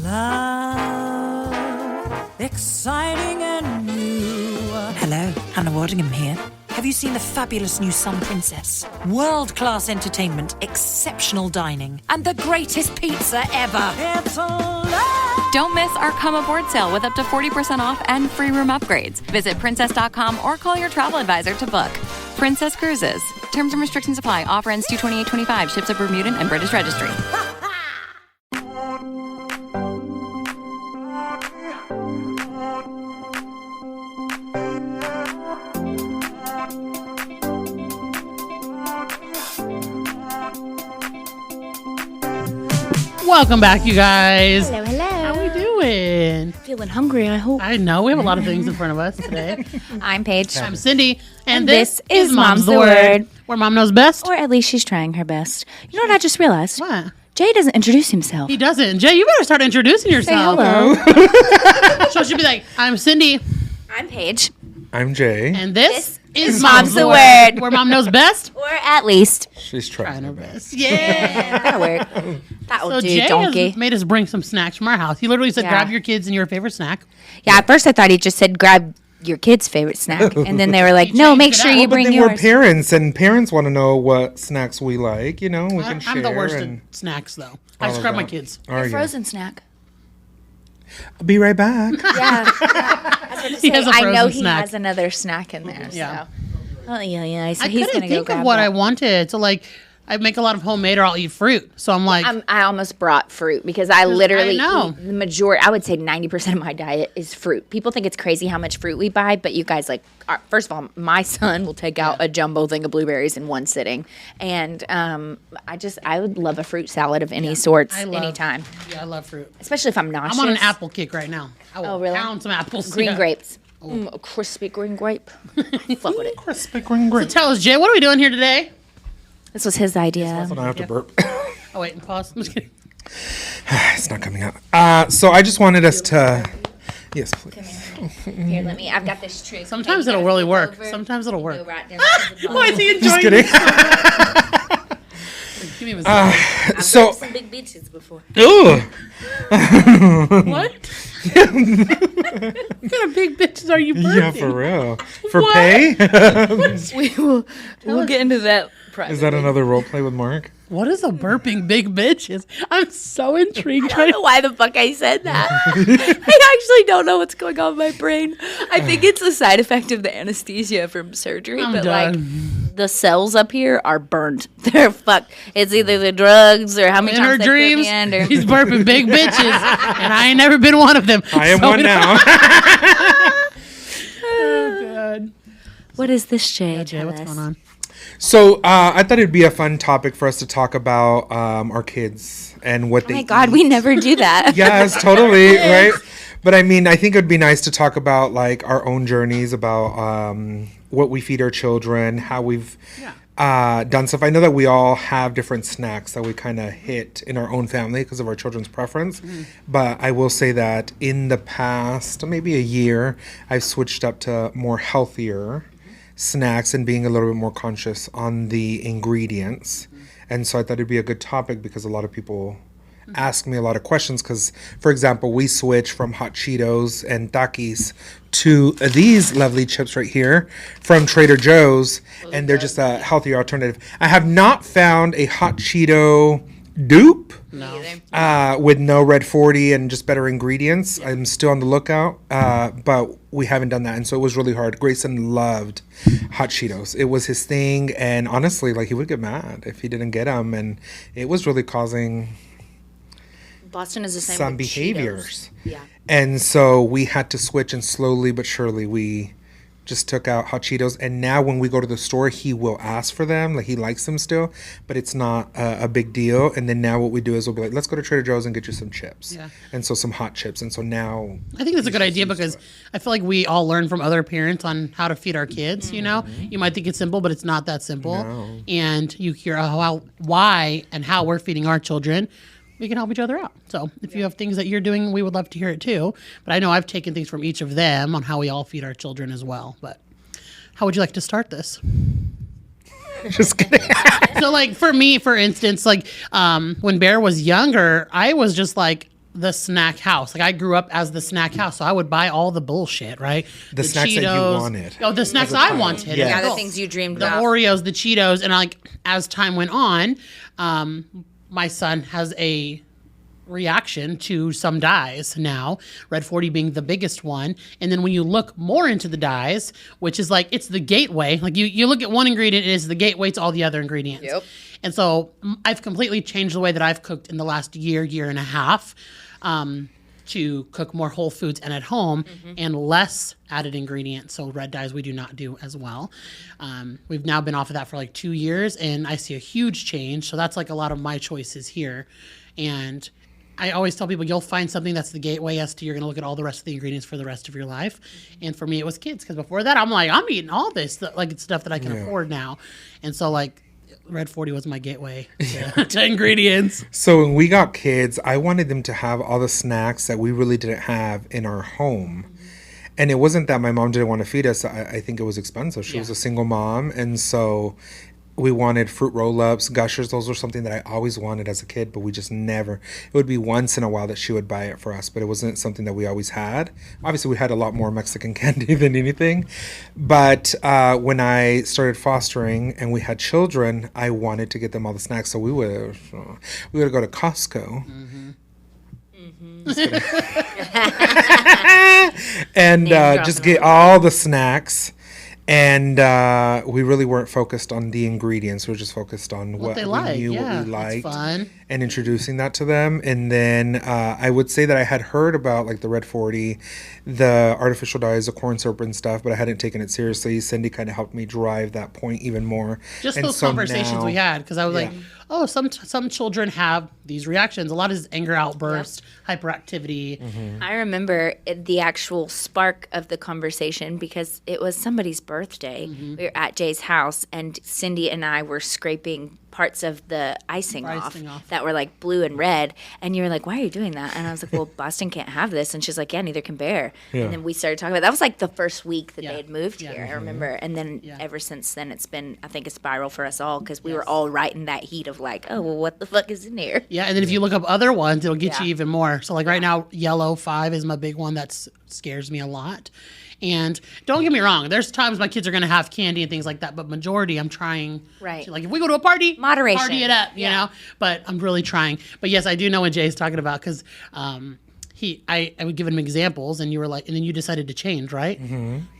Love, exciting and new. Hello, Hannah Waddingham here. Have you seen the fabulous new Sun Princess? World-class entertainment, exceptional dining, and the greatest pizza ever. It's a love. Don't miss our Come Aboard sale with up to 40% off and free room upgrades. Visit princess.com or call your travel advisor to book. Princess Cruises. Terms and restrictions apply. Offer ends 2/28/25. Ships at Bermudan and British Registry. Welcome back, you guys. Hello, hello. How we doing? Feeling hungry, I hope. I know we have a lot of things in front of us today. I'm Paige. I'm Cindy, and this is Mom's the Word. Where Mom knows best. Or at least she's trying her best. You know what I just realized? What? Jay doesn't introduce himself. He doesn't. Jay, you better start introducing Say yourself. hello. So she'll be like, I'm Cindy, I'm Paige. I'm Jay. and this is Mom's the Word. Where Mom knows best. Or at least. She's trying her best. Yeah. That'll work. That'll So do, Jay donkey. has made us bring some snacks from our house. He literally said, Yeah. grab your kids and your favorite snack. Yeah, at first I thought he just said grab your kid's favorite snack. And then they were like, no, changed make it sure up. you But bring then we're yours. parents, and parents want to know what snacks we like. You know, we can share. I'm the worst and at snacks, though. I all just of grab my that. kids. Are you? Frozen snack. I'll be right back. Yeah. He has a I know frozen he snack. has another snack in there. Yeah. So. Oh, yeah. So I he's couldn't going to go think grab of what that. I wanted. So, like, I make a lot of homemade or I'll eat fruit. So I'm like, I almost brought fruit because I literally know. eat the majority. I would say 90% of my diet is fruit. People think it's crazy how much fruit we buy, but you guys first of all, my son will take out a jumbo thing of blueberries in one sitting, and I would love a fruit salad of any sorts anytime, yeah, I love fruit. especially if I'm nauseous. I'm on an apple kick right now. I will Oh, really? pound some apples. Green Yeah. grapes, a crispy green grape. Fuck with it. Crispy green So grape. tell us, Jay, what are we doing here today? This was his idea. I don't have to burp. Oh, wait, pause. I'm just kidding. It's not coming out. So I just wanted us to. Yes, please. Here, I've got this trick. Sometimes it'll really work. Sometimes it'll work. Why is he Just enjoying kidding. Give me a massage. So. Some big bitches before. Ugh. What? What kind of big bitches are you burping? Yeah, for real. For What? pay? We'll get into that. Is that another role play with Mark? What is a burping big bitches? I'm so intrigued. I don't know why the fuck I said that. I actually don't know what's going on in my brain. I think it's a side effect of the anesthesia from surgery, I'm but done. like the cells up here are burnt. They're fucked. It's either the drugs or how many In her times they put me dreams, under. he's burping big bitches, and I ain't never been one of them. I am So one we don't- now. Oh, God. What is this, Jay? Jay, Tell what's us. going on? So I thought it'd be a fun topic for us to talk about our kids and what Oh they my God, eat. we never do that. Yes, totally, right? But I mean, I think it would be nice to talk about like our own journeys, about what we feed our children, how we've done stuff. I know that we all have different snacks that we kind of hit in our own family because of our children's preference. But I will say that in the past, maybe a year, I've switched up to more healthier snacks and being a little bit more conscious on the ingredients. And so I thought it'd be a good topic because a lot of people ask me a lot of questions because, for example, we switch from hot Cheetos and Takis to these lovely chips right here from Trader Joe's, and they're just a healthier alternative. I have not found a hot Cheeto dupe with no red 40 and just better ingredients. I'm still on the lookout, but we haven't done that, and so it was really hard. Grayson loved hot Cheetos. It was his thing, and honestly, like, he would get mad if he didn't get them, and it was really causing Boston is the same some with behaviors. Cheetos. Yeah. And so we had to switch, and slowly but surely we just took out hot Cheetos. And now when we go to the store, he will ask for them. Like, he likes them still, but it's not a big deal. And then now what we do is we'll be like, let's go to Trader Joe's and get you some chips. Yeah. And so some hot chips. And so now I think that's a good idea because I feel like we all learn from other parents on how to feed our kids. You know, you might think it's simple, but it's not that simple. No. And you hear why and how we're feeding our children. We can help each other out. So if you have things that you're doing, we would love to hear it too. But I know I've taken things from each of them on how we all feed our children as well. But how would you like to start this? just kidding. So like for me, for instance, like when Bear was younger, I was just like the snack house. Like I grew up as the snack house, so I would buy all the bullshit, right? The snacks that you wanted. Oh, the snacks I wanted. Yeah. Yeah, the Oh, things you dreamed the about. Oreos, the Cheetos, and like as time went on, my son has a reaction to some dyes now, Red 40 being the biggest one. And then when you look more into the dyes, which is like, it's the gateway, like you look at one ingredient, it is the gateway to all the other ingredients. Yep. And so I've completely changed the way that I've cooked in the last year and a half, to cook more whole foods and at home and less added ingredients. So red dyes we do not do as well. We've now been off of that for like 2 years and I see a huge change. So that's like a lot of my choices here. And I always tell people you'll find something that's the gateway as to you're going to look at all the rest of the ingredients for the rest of your life. And for me, it was kids because before that, I'm like, I'm eating all this, like it's stuff that I can afford now. And so like Red 40 was my gateway to ingredients. So when we got kids, I wanted them to have all the snacks that we really didn't have in our home. And it wasn't that my mom didn't want to feed us. I think it was expensive. She was a single mom. And so we wanted fruit roll-ups, Gushers. Those were something that I always wanted as a kid, but we just never. It would be once in a while that she would buy it for us, but it wasn't something that we always had. Obviously, we had a lot more Mexican candy than anything. But when I started fostering and we had children, I wanted to get them all the snacks. So we would go to Costco. And just get all the snacks. And we really weren't focused on the ingredients. We were just focused on what they we like. knew, Yeah, what we that's liked, fun. and introducing that to them. And then I would say that I had heard about like the Red 40, the artificial dyes, the corn syrup and stuff, but I hadn't taken it seriously. Cindy kind of helped me drive that point even more. Just And those so conversations now- we had, because I was like, oh, some children have these reactions. A lot is anger outburst, hyperactivity. I remember the actual spark of the conversation because it was somebody's birthday. We were at Jay's house, and Cindy and I were scraping parts of the icing off that were like blue and red. And you were like, why are you doing that? And I was like, well, Boston can't have this. And she's like, yeah, neither can Bear. And then we started talking about that. Was like the first week that they had moved here, I remember. And then ever since then, it's been, I think, a spiral for us all because we were all right in that heat of like, oh, well, what the fuck is in here? Yeah, and then if you look up other ones, it'll get you even more. So like right now, yellow 5 is my big one that scares me a lot. And don't get me wrong, there's times my kids are going to have candy and things like that, but majority I'm trying to, like if we go to a party, Moderation. party it up, you know, but I'm really trying. But yes, I do know what Jay's talking about because I would give him examples and you were like, and then you decided to change, right?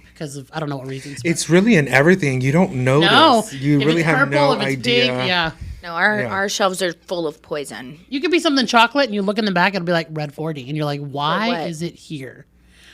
Because of, I don't know what reasons. but- It's really in everything. You don't notice. no, You if really it's have purple, no if it's idea. Pink, yeah. No, our shelves are full of poison. You could be something chocolate and you look in the back, it'll be like Red 40. And you're like, why what? is it here?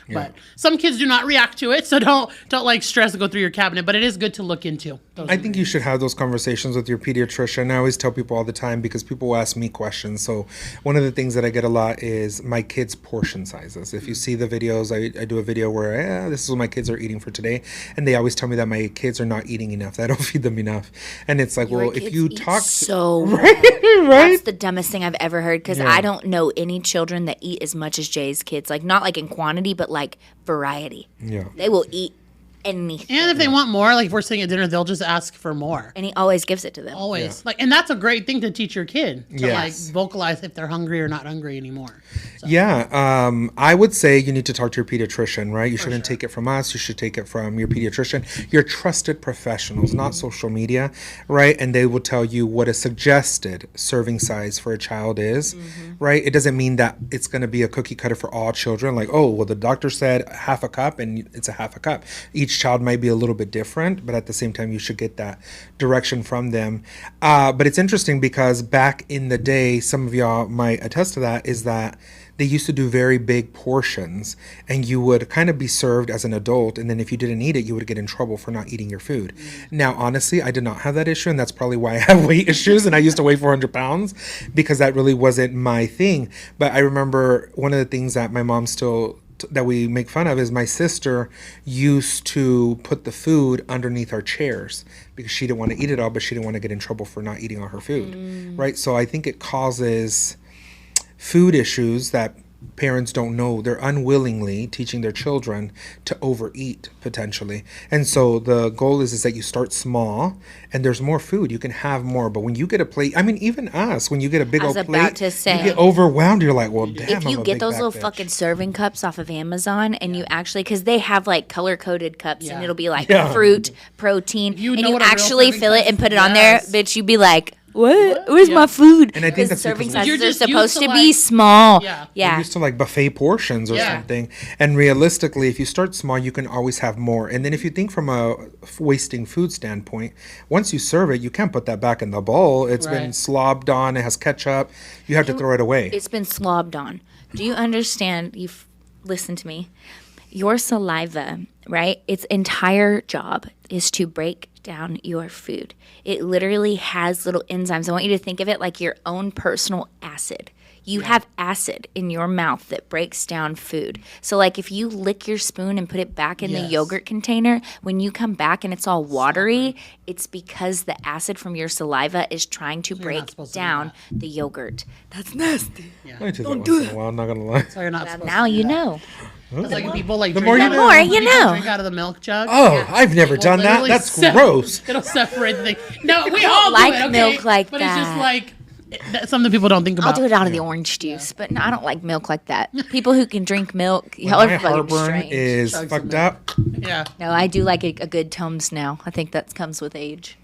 But some kids do not react to it, so don't like stress to go through your cabinet. But it is good to look into. I think you should have those conversations with your pediatrician. I always tell people all the time because people will ask me questions. So one of the things that I get a lot is my kids' portion sizes. If you see the videos, I do a video where this is what my kids are eating for today, and they always tell me that my kids are not eating enough. That I don't feed them enough, and it's like, well, if you talk so right, That's the dumbest thing I've ever heard because I don't know any children that eat as much as Jay's kids. Like not like in quantity, but like variety. Yeah. They will eat anything. And if they want more, like if we're sitting at dinner, they'll just ask for more. And he always gives it to them. Always. Like, and that's a great thing to teach your kid to Yes. like vocalize if they're hungry or not hungry anymore. So. Yeah, I would say you need to talk to your pediatrician, right? You shouldn't take it from us. You should take it from your pediatrician, your trusted professionals, not social media, right? And they will tell you what a suggested serving size for a child is, right? It doesn't mean that it's going to be a cookie cutter for all children. Like, oh, well, the doctor said half a cup and it's a half a cup. Each child might be a little bit different, but at the same time, you should get that direction from them. But it's interesting because back in the day, some of y'all might attest to that, is that they used to do very big portions and you would kind of be served as an adult. And then if you didn't eat it, you would get in trouble for not eating your food. Now, honestly, I did not have that issue. And that's probably why I have weight issues. And I used to weigh 400 pounds because that really wasn't my thing. But I remember one of the things that my mom still that we make fun of is my sister used to put the food underneath our chairs because she didn't want to eat it all, but she didn't want to get in trouble for not eating all her food. Right. So I think it causes food issues that parents don't know, they're unwillingly teaching their children to overeat potentially. And so the goal is that you start small and there's more food, you can have more. But when you get a plate, I mean, even us, when you get a big old plate, to say, you get overwhelmed. You're like, well, damn, if you I'm a get big those fat little bitch. fucking serving cups off of Amazon and you actually, because they have like color coded cups and it'll be like Yeah. fruit, protein, You and know you what a real actually serving fill it cup and put it on there, does. bitch, you'd be like, what? Where's my food? And I think Because that's serving because You're sizes are just used supposed to, to be like- small. Yeah. We're Yeah. used to like buffet portions or Yeah. something. And realistically, if you start small, you can always have more. And then if you think from a wasting food standpoint, once you serve it, you can't put that back in the bowl. It's been Right. slobbed on. It has ketchup. You have to throw it away. It's been slobbed on. Do you understand? Listen to me. Your saliva, right? Its entire job is to break down your food. It literally has little enzymes. I want you to think of it like your own personal acid. You have acid in your mouth that breaks down food. So, like, if you lick your spoon and put it back in the Yes. yogurt container, when you come back and it's all watery, it's because the acid from your saliva is trying to break supposed to do down the yogurt. That's nasty. I do that once in a while, I'm not going to lie. So you're not supposed Now to do you that. know. It's like people like The drink more you out of- know. The more you people know. Drink out of the milk jug. Oh, I've never Will done that. literally That's sep- gross. It'll separate the thing. No, we all like do it, okay? milk like but it's just that. like that's something people don't think I'll about. do it out of the orange juice, but no, I don't like milk like that. People who can drink milk, y'all My are fucking heartburn strange. is Chugs of fucked milk. up. Yeah. No, I do like a good Tums now. I think that comes with age.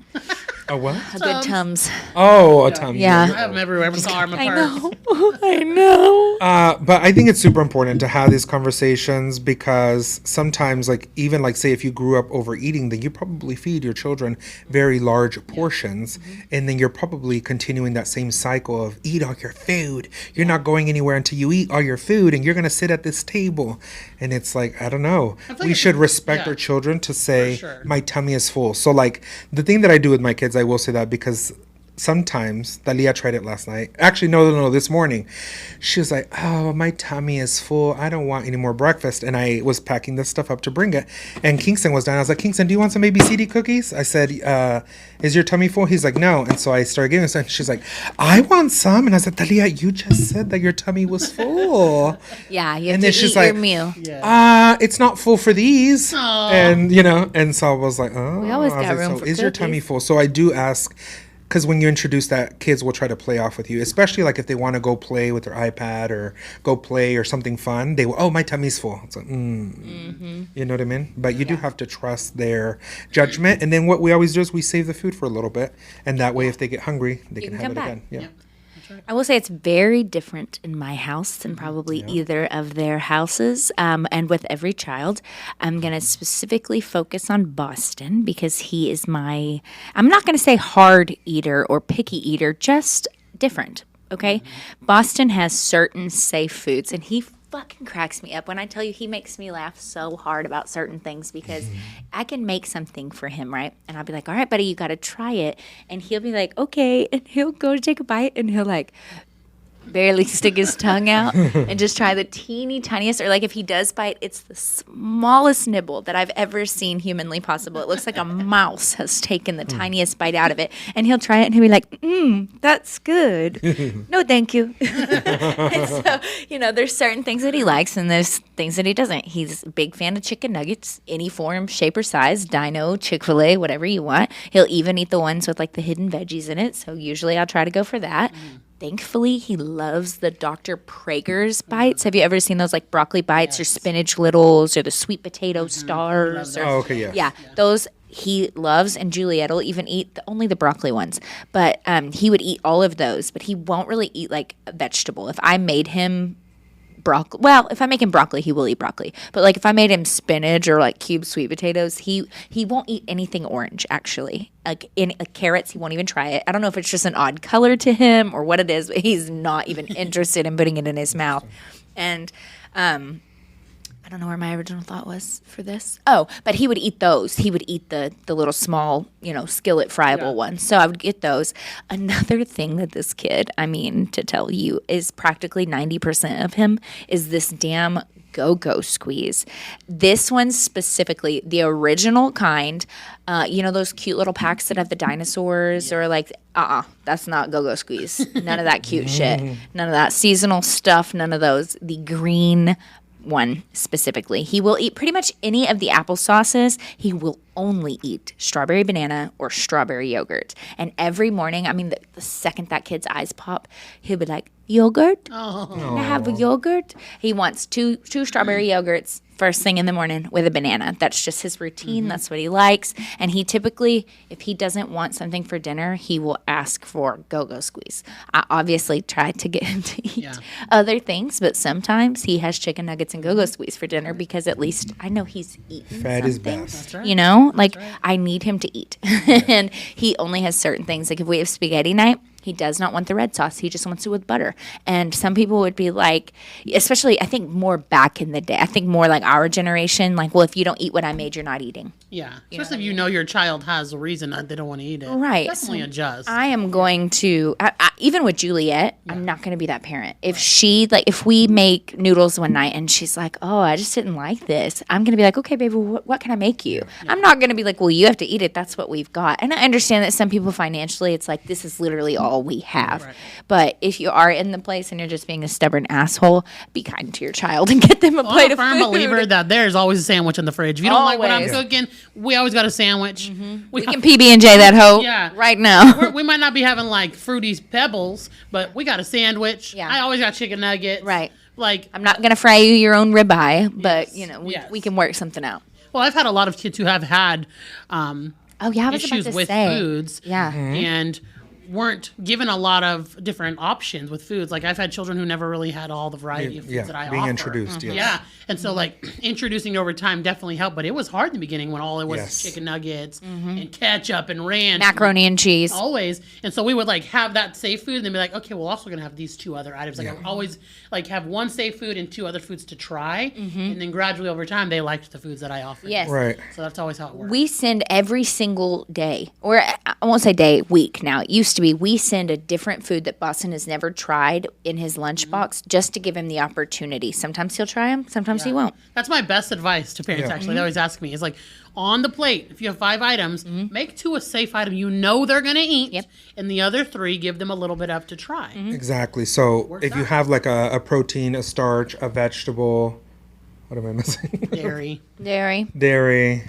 Oh, what? A good Tums. Oh, a tum. Yeah. I have them everywhere. Every car, my I purse. know. I know. But I think it's super important to have these conversations because sometimes, like, even like, say, if you grew up overeating, then you probably feed your children very large portions, and then you're probably continuing that same cycle of eat all your food. You're not going anywhere until you eat all your food, and you're gonna sit at this table. And it's like, I don't know. We it's- should respect yeah. our children to say, sure. my tummy is full. So, like, the thing that I do with my kids, I will say that because sometimes Thalia tried it last night. Actually, no, this morning. She was like, oh, my tummy is full. I don't want any more breakfast. And I was packing this stuff up to bring it. And Kingston was down. I was like, Kingston, do you want some ABCD cookies? I said, is your tummy full? He's like, no. And so I started giving him some. She's like, I want some. And I said, Thalia, you just said that your tummy was full. Yeah, you have And to then she's eat your like, meal. It's not full for these. And, and so I was like, oh. We always I was got like, room so for is your tummy cookies. full? So I do ask, because when you introduce that, kids will try to play off with you, especially like if they want to go play with their iPad or go play or something fun. They will, oh, my tummy's full. It's like, you know what I mean? But you do have to trust their judgment. And then what we always do is we save the food for a little bit. And that way, if they get hungry, they can can have come it back. again. Yeah. I will say it's very different in my house than probably either of their houses. And with every child, I'm going to specifically focus on Boston because he is I'm not going to say hard eater or picky eater, just different. Okay. Boston has certain safe foods and he fucking cracks me up when I tell you he makes me laugh so hard about certain things because I can make something for him, right? And I'll be like, all right, buddy, you got to try it. And he'll be like, okay. And he'll go to take a bite and he'll like barely stick his tongue out and just try the teeny tiniest, or like if he does bite, it's the smallest nibble that I've ever seen humanly possible. It looks like a mouse has taken the tiniest bite out of it, and he'll try it and he'll be like, that's good. No, thank you. And so, there's certain things that he likes and there's things that he doesn't. He's a big fan of chicken nuggets, any form, shape, or size, Dino, Chick-fil-A, whatever you want. He'll even eat the ones with like the hidden veggies in it, so usually I'll try to go for that. Thankfully, he loves the Dr. Prager's bites. Have you ever seen those like broccoli bites or spinach littles or the sweet potato stars? Or, Oh, okay, yeah. yeah, those he loves, and Juliet will even eat only the broccoli ones. But he would eat all of those, but he won't really eat like a vegetable. If I made him broccoli, well, if I make him broccoli, he will eat broccoli. But like if I made him spinach or like cubed sweet potatoes, he won't eat anything orange actually. Like in carrots, he won't even try it. I don't know if it's just an odd color to him or what it is, but he's not even interested in putting it in his mouth. And I don't know where my original thought was for this. Oh, but he would eat those. He would eat the little small, skillet friable ones. So I would get those. Another thing that this kid, to tell you, is practically 90% of him is this damn Go-Go Squeeze. This one specifically, the original kind, you know those cute little packs that have the dinosaurs or like, that's not Go-Go Squeeze. None of that cute shit. None of that seasonal stuff. None of those. The green one specifically. He will eat pretty much any of the applesauces. He will only eat strawberry banana or strawberry yogurt. And every morning, I mean, the second that kid's eyes pop, he'll be like, yogurt? Can I have a yogurt? He wants two strawberry yogurts first thing in the morning with a banana. That's just his routine. That's what he likes. And he typically, if he doesn't want something for dinner, he will ask for Go-Go Squeeze. I obviously tried to get him to eat other things, but sometimes he has chicken nuggets and Go-Go Squeeze for dinner because at least I know he's eaten Fat is something. best. You know, like I need him to eat. And he only has certain things. Like if we have spaghetti night, he does not want the red sauce. He just wants it with butter. And some people would be like, especially I think more back in the day, I think more like our generation, like, well, if you don't eat what I made, you're not eating. Yeah. Especially if you know your child has a reason that they don't want to eat it. Right. Definitely adjust. I am going to, even with Juliet, I'm not going to be that parent. If she, like, if we make noodles one night and she's like, oh, I just didn't like this, I'm going to be like, okay, baby, what can I make you? I'm not going to be like, well, you have to eat it. That's what we've got. And I understand that some people financially, it's like, this is literally all we have. Right. But if you are in the place and you're just being a stubborn asshole, be kind to your child and get them a plate of food. I'm a firm believer that there's always a sandwich in the fridge. If you don't like what I'm Always. cooking, we always got a sandwich. We can PB&J that hoe right now. We might not be having like Fruity Pebbles, but we got a sandwich. Yeah. I always got chicken nuggets. Right. Like, I'm not going to fry you your own ribeye, but, you know, Yes. we can work something out. well, I've had a lot of kids who have had Oh, yeah, I was issues about to with say. foods. Yeah. And weren't given a lot of different options with foods. Like I've had children who never really had all the variety of foods that I being offer. introduced. Yes. Yeah, and so like introducing it over time definitely helped, but it was hard in the beginning when all it was Yes. chicken nuggets and ketchup and ranch, Macaroni and cheese. always. And so we would like have that safe food and then be like, okay, we're also gonna have these two other items. Like I would always like have one safe food and two other foods to try, and then gradually over time they liked the foods that I offered. Yes. Right. So that's always how it works. We send every single day, or I won't say day, week now. It used to be we send a different food that Boston has never tried in his lunchbox just to give him the opportunity. Sometimes he'll try them, sometimes he won't. That's my best advice to parents, actually. They always ask me, is like, on the plate, if you have 5 items, make 2 a safe item you know they're going to eat, and the other 3, give them a little bit of to try. Exactly. So if you have like a protein, a starch, a vegetable, what am I missing? Dairy, Dairy.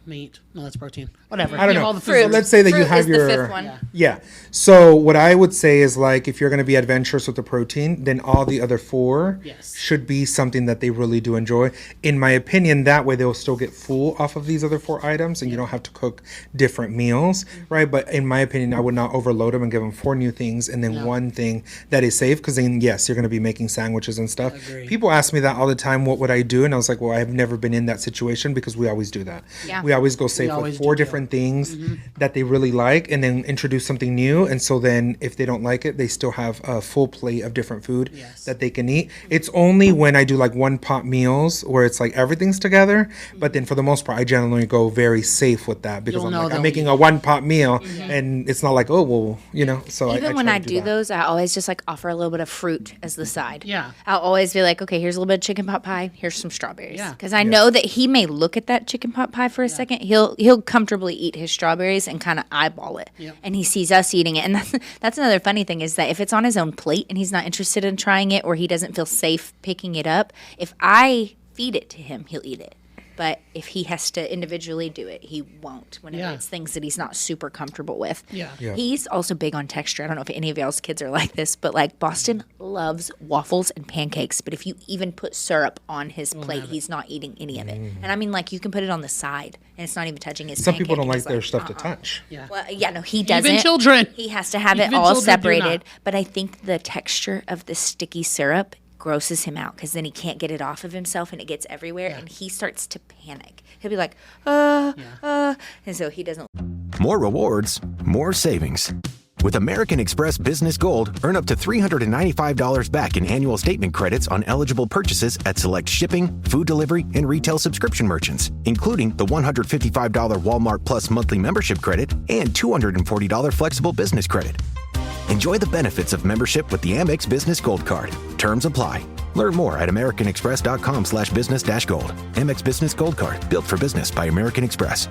meat. No, that's protein. Whatever. I don't You have know. all the So foods. let's say that you Fruit have is the your 5th one. Yeah. So what I would say is like if you're going to be adventurous with the protein, then all the other 4 Yes. should be something that they really do enjoy. In my opinion, that way they'll still get full off of these other 4 items and you don't have to cook different meals, right? But in my opinion, I would not overload them and give them 4 new things and then one thing that is safe because then yes, you're going to be making sandwiches and stuff. People ask me that all the time, what would I do? And I was like, well, I've never been in that situation because we always do that. Yeah. We always go safe always with 4 do, different things that they really like and then introduce something new. And so then if they don't like it, they still have a full plate of different food that they can eat. It's only when I do like one pot meals where it's like everything's together. But then for the most part, I generally go very safe with that because You'll I'm know like, I'm they'll making a one pot meal and it's not like, oh, well, you know, so Even when try I to do that. those, I always just like offer a little bit of fruit as the side. Yeah. I'll always be like, okay, here's a little bit of chicken pot pie. Here's some strawberries. Yeah. Because I know that he may look at that chicken pot pie for a second. He'll comfortably eat his strawberries and kind of eyeball it. Yep. And he sees us eating it. And that's another funny thing is that if it's on his own plate and he's not interested in trying it or he doesn't feel safe picking it up, if I feed it to him, he'll eat it. But if he has to individually do it, he won't whenever it's things that he's not super comfortable with. Yeah. He's also big on texture. I don't know if any of y'all's kids are like this, but like Boston loves waffles and pancakes. But if you even put syrup on his plate, he's not eating any of it. And I mean, like, you can put it on the side and it's not even touching his Some pancake. people don't and like he's their stuff to touch. Yeah. Well, yeah, no, he doesn't. Even children. He has to have it Even all children do separated. not. But I think the texture of the sticky syrup grosses him out because then he can't get it off of himself and it gets everywhere and he starts to panic. He'll be like, and so he doesn't. More rewards, more savings. With American Express Business Gold, earn up to $395 back in annual statement credits on eligible purchases at select shipping, food delivery, and retail subscription merchants, including the $155 Walmart Plus monthly membership credit and $240 flexible business credit. Enjoy the benefits of membership with the Amex Business Gold Card. Terms apply. Learn more at americanexpress.com/business-gold. Amex Business Gold Card. Built for business by American Express.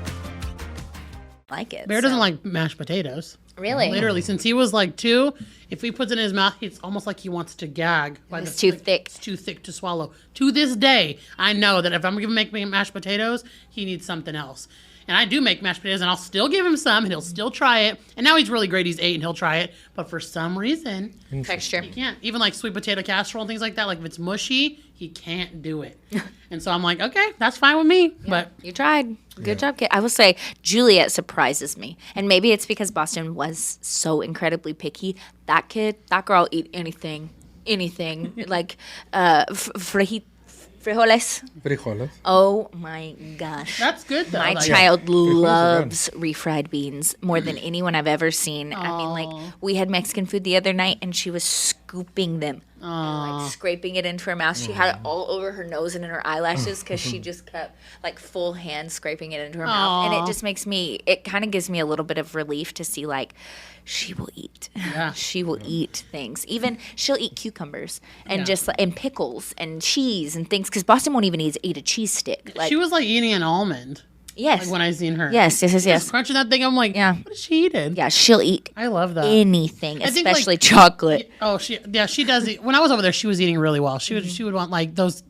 Like it. Bear doesn't like mashed potatoes. Really? Literally, since he was like 2, if he puts it in his mouth, it's almost like he wants to gag. It's too thick. It's too thick to swallow. To this day, I know that if I'm going to make mashed potatoes, he needs something else. And I do make mashed potatoes, and I'll still give him some, and he'll still try it. And now he's really great. He's 8, and he'll try it. But for some reason, Texture. he can't. Even like sweet potato casserole and things like that, like if it's mushy, he can't do it. And so I'm like, okay, that's fine with me. But You tried. Good job, kid. I will say Juliet surprises me. And maybe it's because Boston was so incredibly picky. That girl eat anything. Like frijoles. Oh my gosh. that's good, though. My Like, child loves refried beans more than anyone I've ever seen. I mean, like, we had Mexican food the other night, and she was scooping them. And, like, scraping it into her mouth. She had it all over her nose and in her eyelashes because she just kept, like, full hand scraping it into her mouth. And it just makes me, it kind of gives me a little bit of relief to see, like, she will eat. Yeah. She will eat things. Even she'll eat cucumbers and and pickles and cheese and things. Because Boston won't even eat a cheese stick. Like, she was like eating an almond. yes. Like when I seen her. Yes. Just crunching that thing. I'm like, Yeah. what is she eating? Yeah, she'll eat I love that. anything, I think, like, especially chocolate. Oh, she does eat. When I was over there, she was eating really well. She would want like those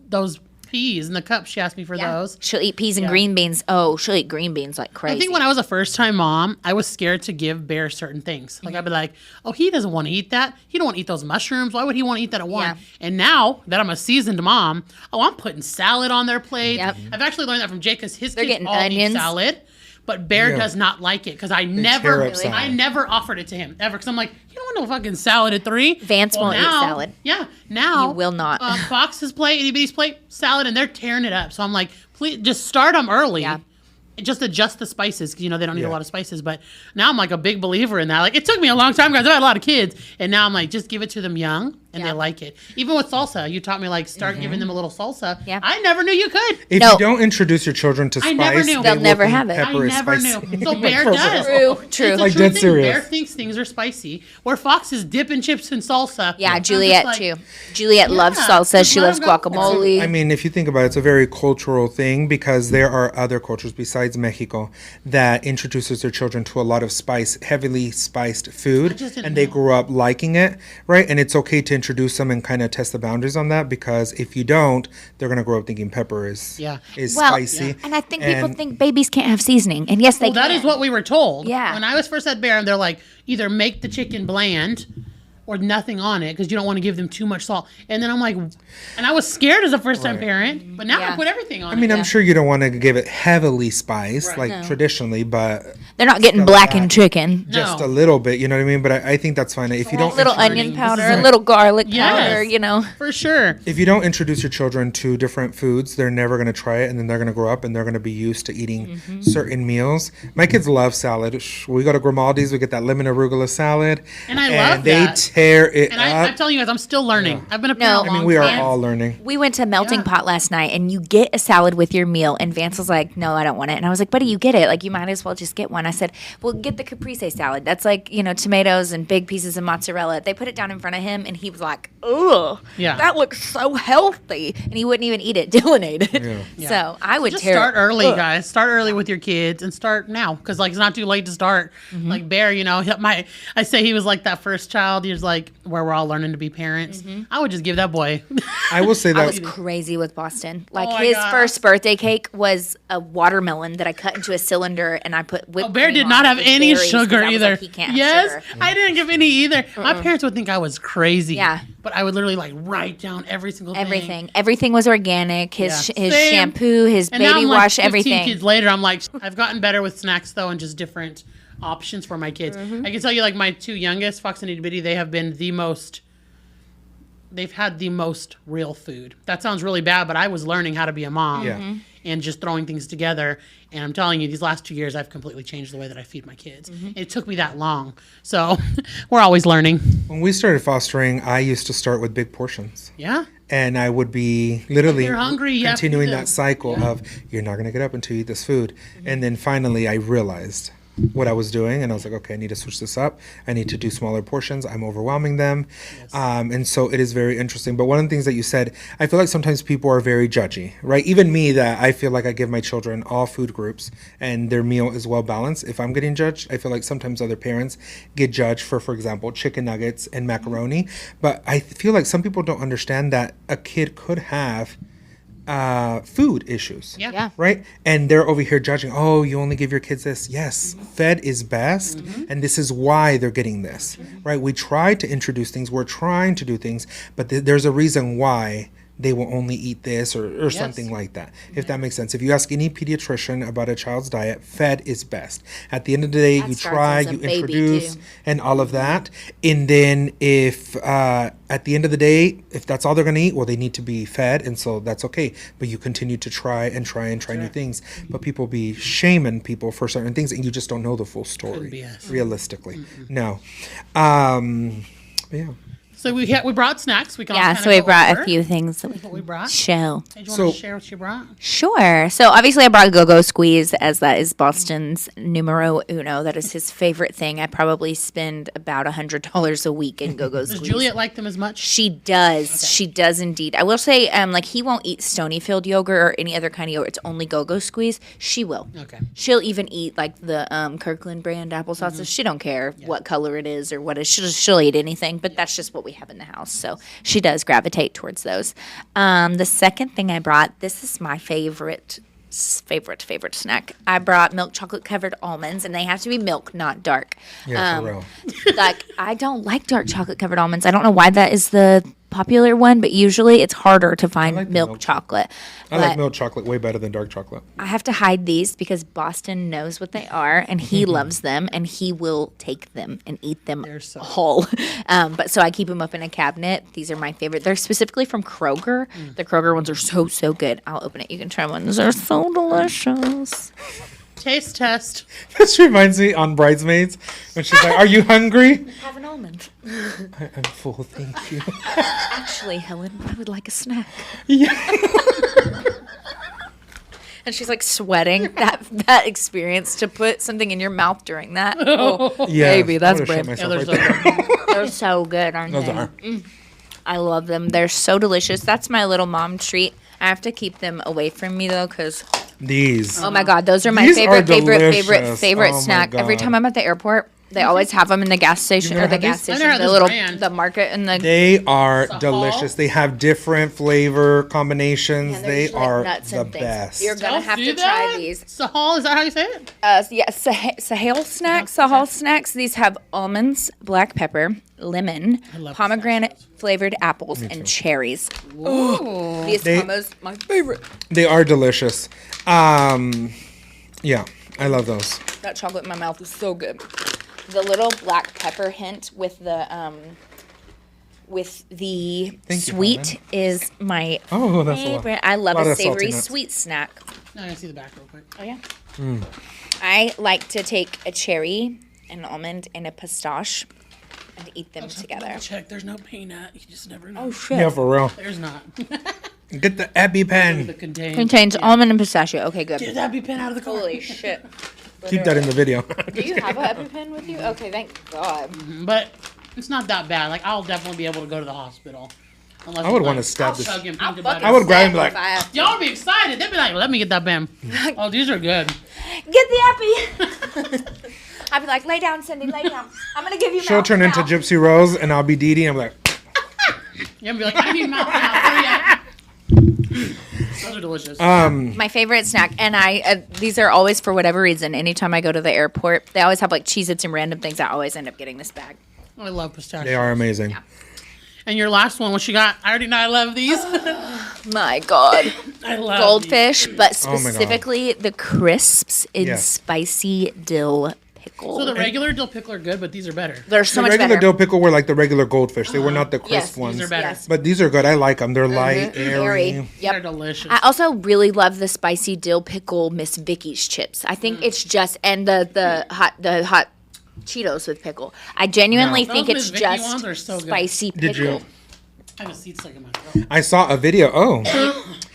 peas in the cup. She asked me for those. She'll eat peas and green beans. Oh, she'll eat green beans like crazy. I think when I was a first-time mom, I was scared to give Bear certain things. Like I'd be like, "Oh, he doesn't want to eat that. He don't want to eat those mushrooms. Why would he want to eat that at 1?" Yeah. And now that I'm a seasoned mom, I'm putting salad on their plate. Yep. I've actually learned that from Jake because his They're kids getting all onions. eat salad. But Bear does not like it because I tear up salad. I never offered it to him ever because I'm like, you don't want no fucking salad at 3. Vance won't eat salad. Yeah, now He will not. Fox's plate, anybody's plate, salad, and they're tearing it up. So I'm like, please just start them early. Yeah. Just adjust the spices because they don't need a lot of spices. But now I'm like a big believer in that. Like it took me a long time because I had a lot of kids, and now I'm like, just give it to them young, and they like it. Even with salsa, you taught me like start giving them a little salsa. Yeah. I never knew you could. If No. you don't introduce your children to spice, I never knew. they They'll will never think have it. pepper I is never spicy. knew. So Bear does. True. It's a Like, true dead thing. serious. Bear thinks things are spicy. Where Fox is dipping chips in salsa. Yeah, I'm just Juliet like, too. Juliet loves Yeah, salsa. just She let loves him go. guacamole. I mean, if you think about it, it's a very cultural thing because there are other cultures besides Mexico that introduces their children to a lot of heavily spiced food, just didn't and they know. grew up liking it, right? And it's okay to introduce them and kind of test the boundaries on that because if you don't, they're going to grow up thinking pepper is spicy. And I think people think babies can't have seasoning, and yes, they Well, that can. is what we were told. Yeah. When I was first at Bear, and they're like, either make the chicken bland or nothing on it because you don't want to give them too much salt. And then I'm like, and I was scared as a first time parent, but now I Yeah. put everything on I mean, it. I'm sure you don't want to give it heavily spiced like traditionally, but They're not getting blackened chicken. just No. a little bit, you know what I mean? But I think that's fine. If you A don't little introduce- onion powder, a little garlic powder, Yes. For sure. if you don't introduce your children to different foods, they're never going to try it, and then they're going to grow up and they're going to be used to eating certain meals. My kids love salad. We go to Grimaldi's, we get that lemon arugula salad, And I love they that. tear it And up. I'm telling you guys, I'm still learning. I've been a parent No. a I long mean, we are time. all learning. We went to Melting Pot last night, and you get a salad with your meal. And Vance was like, "No, I don't want it." And I was like, "Buddy, you get it. Like, you might as well just get one." I said, "Well, get the caprese salad. That's like tomatoes and big pieces of mozzarella." They put it down in front of him, and he was like, "Ugh, Yeah. that looks so healthy," and he wouldn't even eat it. Dylan ate it. So I would Just tear start it. early, Ugh. guys. Start early with your kids and start now because like it's not too late to start. Like Bear, I say he was like that first child. He was like where we're all learning to be parents. I would just give that boy. I will say I that was crazy with Boston. Like Oh my his God. first birthday cake was a watermelon that I cut into a cylinder and I put whipped Bear cream did on not it have with any berries, 'cause sugar I was either. like, he can't have Yes, sugar. I didn't give any either. My parents would think I was crazy. Yeah. But I would literally like write down every single thing. Everything was organic. His his Same. shampoo, his And now baby I'm like wash, 15 everything. kids later, I'm like, I've gotten better with snacks though, and just different options for my kids. I can tell you, like my 2 youngest, Fox and Itty Bitty, they have been they've had the most real food. That sounds really bad, but I was learning how to be a mom. Yeah. And just throwing things together. And I'm telling you, these last 2 years, I've completely changed the way that I feed my kids. It took me that long. So we're always learning. when we started fostering, I used to start with big portions. Yeah. And I would be literally you're hungry, you have to continuing eat that this. cycle of you're not going to get up until you eat this food. And then finally I realized what I was doing, and I was like, okay, I need to switch this up. I need to do smaller portions. I'm overwhelming them. And so it is very interesting. But one of the things that you said, I feel like sometimes people are very judgy, right? Even me, that I feel like I give my children all food groups and their meal is well balanced. If I'm getting judged, I feel like sometimes other parents get judged for example, chicken nuggets and macaroni. But I feel like some people don't understand that a kid could have food issues. Yeah. Right? And they're over here judging, oh, you only give your kids this. Yes, fed is best. And this is why they're getting this. Right? We try to introduce things. We're trying to do things. But there's a reason why they will only eat this or something like that, if that makes sense. If you ask any pediatrician about a child's diet, fed is best. At the end of the day, you try, you introduce, and all of that. And then if at the end of the day, if that's all they're going to eat, well, they need to be fed, and so that's okay. But you continue to try new things. But people be shaming people for certain things, and you just don't know the full story, realistically. No. Yeah. So we brought snacks. We can all Yeah, kinda so we go brought over a few things that we what we brought. show. Hey, do you want to share what you brought? Sure. So obviously I brought Go-Go Squeeze, as that is Boston's numero uno. That is his favorite thing. I probably spend about $100 a week in Go-Go Squeeze. Does Juliet like them as much? She does. Okay. She does indeed. I will say, like, he won't eat Stonyfield yogurt or any other kind of yogurt. It's only Go-Go Squeeze. She will. Okay. She'll even eat, like, the Kirkland brand applesauce. So she don't care what color it is or what it is. She'll eat anything, but that's just what we have in the house. So she does gravitate towards those. The second thing I brought, this is my favorite snack. I brought milk chocolate covered almonds, and they have to be milk, not dark. Yeah, for real. Like, I don't like dark chocolate covered almonds. I don't know why that is the popular one, but usually it's harder to find like milk milk chocolate. I like milk chocolate way better than dark chocolate. I have to hide these because Boston knows what they are, and he loves them, and he will take them and eat them whole. But so I keep them up in a cabinet. These are my favorite. They're specifically from Kroger. The Kroger ones are so good. I'll open it. You can try one. Those are so delicious. Taste test. This reminds me on Bridesmaids when she's like, "Are you hungry?" Have an almond. I'm full, thank you. Actually, Helen, I would like a snack. Yeah. And she's like sweating. That experience to put something in your mouth during that. Oh, Yeah, baby, that's I'm gonna brave. shit Yeah, myself they're right so there. good. They're so good, aren't Those they? are. I love them. They're so delicious. That's my little mom treat. I have to keep them away from me though, because These. oh my god, those are my These are favorite delicious. Oh my snack. Every God. time I'm at the airport, they always have them in the gas station never or the had gas these? I station, never had the this little brand. the market and the. They are Sahal? delicious. They have different flavor combinations. Yeah, they there's, like, are nuts the and things. best. You're gonna have Do to that? try these. Sahal, is that how you say it? Sahel snacks. Sahel snacks. These have almonds, black pepper, lemon, love pomegranate flavored apples, and cherries. Ooh, these combos, my favorite. They are delicious. Yeah, I love those. That chocolate in my mouth is so good. The little black pepper hint with the you, sweet Helen. is my Oh, that's a lot. favorite. I love Lot a of salty savory nuts. sweet snack. Now I gotta see the back real quick. Oh yeah. I like to take a cherry, an almond, and a pistache, and eat them together. Check. There's no peanut. You just never know. Oh shit! Yeah, for real. There's not. Get the EpiPen. The Contains almond and pistachio. Okay, good. Get that pen out of the car. Holy shit! Keep that in the video. Do you have an EpiPen with you? Okay, thank God. But it's not that bad. Like, I'll definitely be able to go to the hospital. Unless I would it's want to like, stab I'll this. chug and I'll think about fucking I would grab him stab like- if I have to. Y'all would be excited. They'd be like, let me get that pen. Oh, these are good. Get the epi. I'd be like, lay down, Cindy, lay down. I'm gonna give you. She'll mouth turn into now. Gypsy Rose, and I'll be Dee Dee. I'm like, You'll be like, I need mouth now. Hurry up. Those are delicious. My favorite snack, and these are always for whatever reason. Anytime I go to the airport, they always have like Cheez-Its and random things. I always end up getting this bag. I love pistachios. they are amazing. And your last one, what you got? I already know I love these. My God, I love goldfish, but Oh my God. specifically the crisps in Yes. spicy dill pickle. So the regular dill pickle are good, but these are better. They're so The much regular better. dill pickle were like the regular goldfish. They were not the crisp Yes, these ones. These are better. Yes. But these are good. I like them. They're light, airy. Airy. They're Yep. delicious. I also really love the spicy dill pickle Miss Vicky's chips. I think it's just and the hot Cheetos with pickle. I genuinely No. think Those it's Miss Vicky just ones are so good. spicy Did pickle. you? I have a seat stuck in my throat. I saw a video. Oh,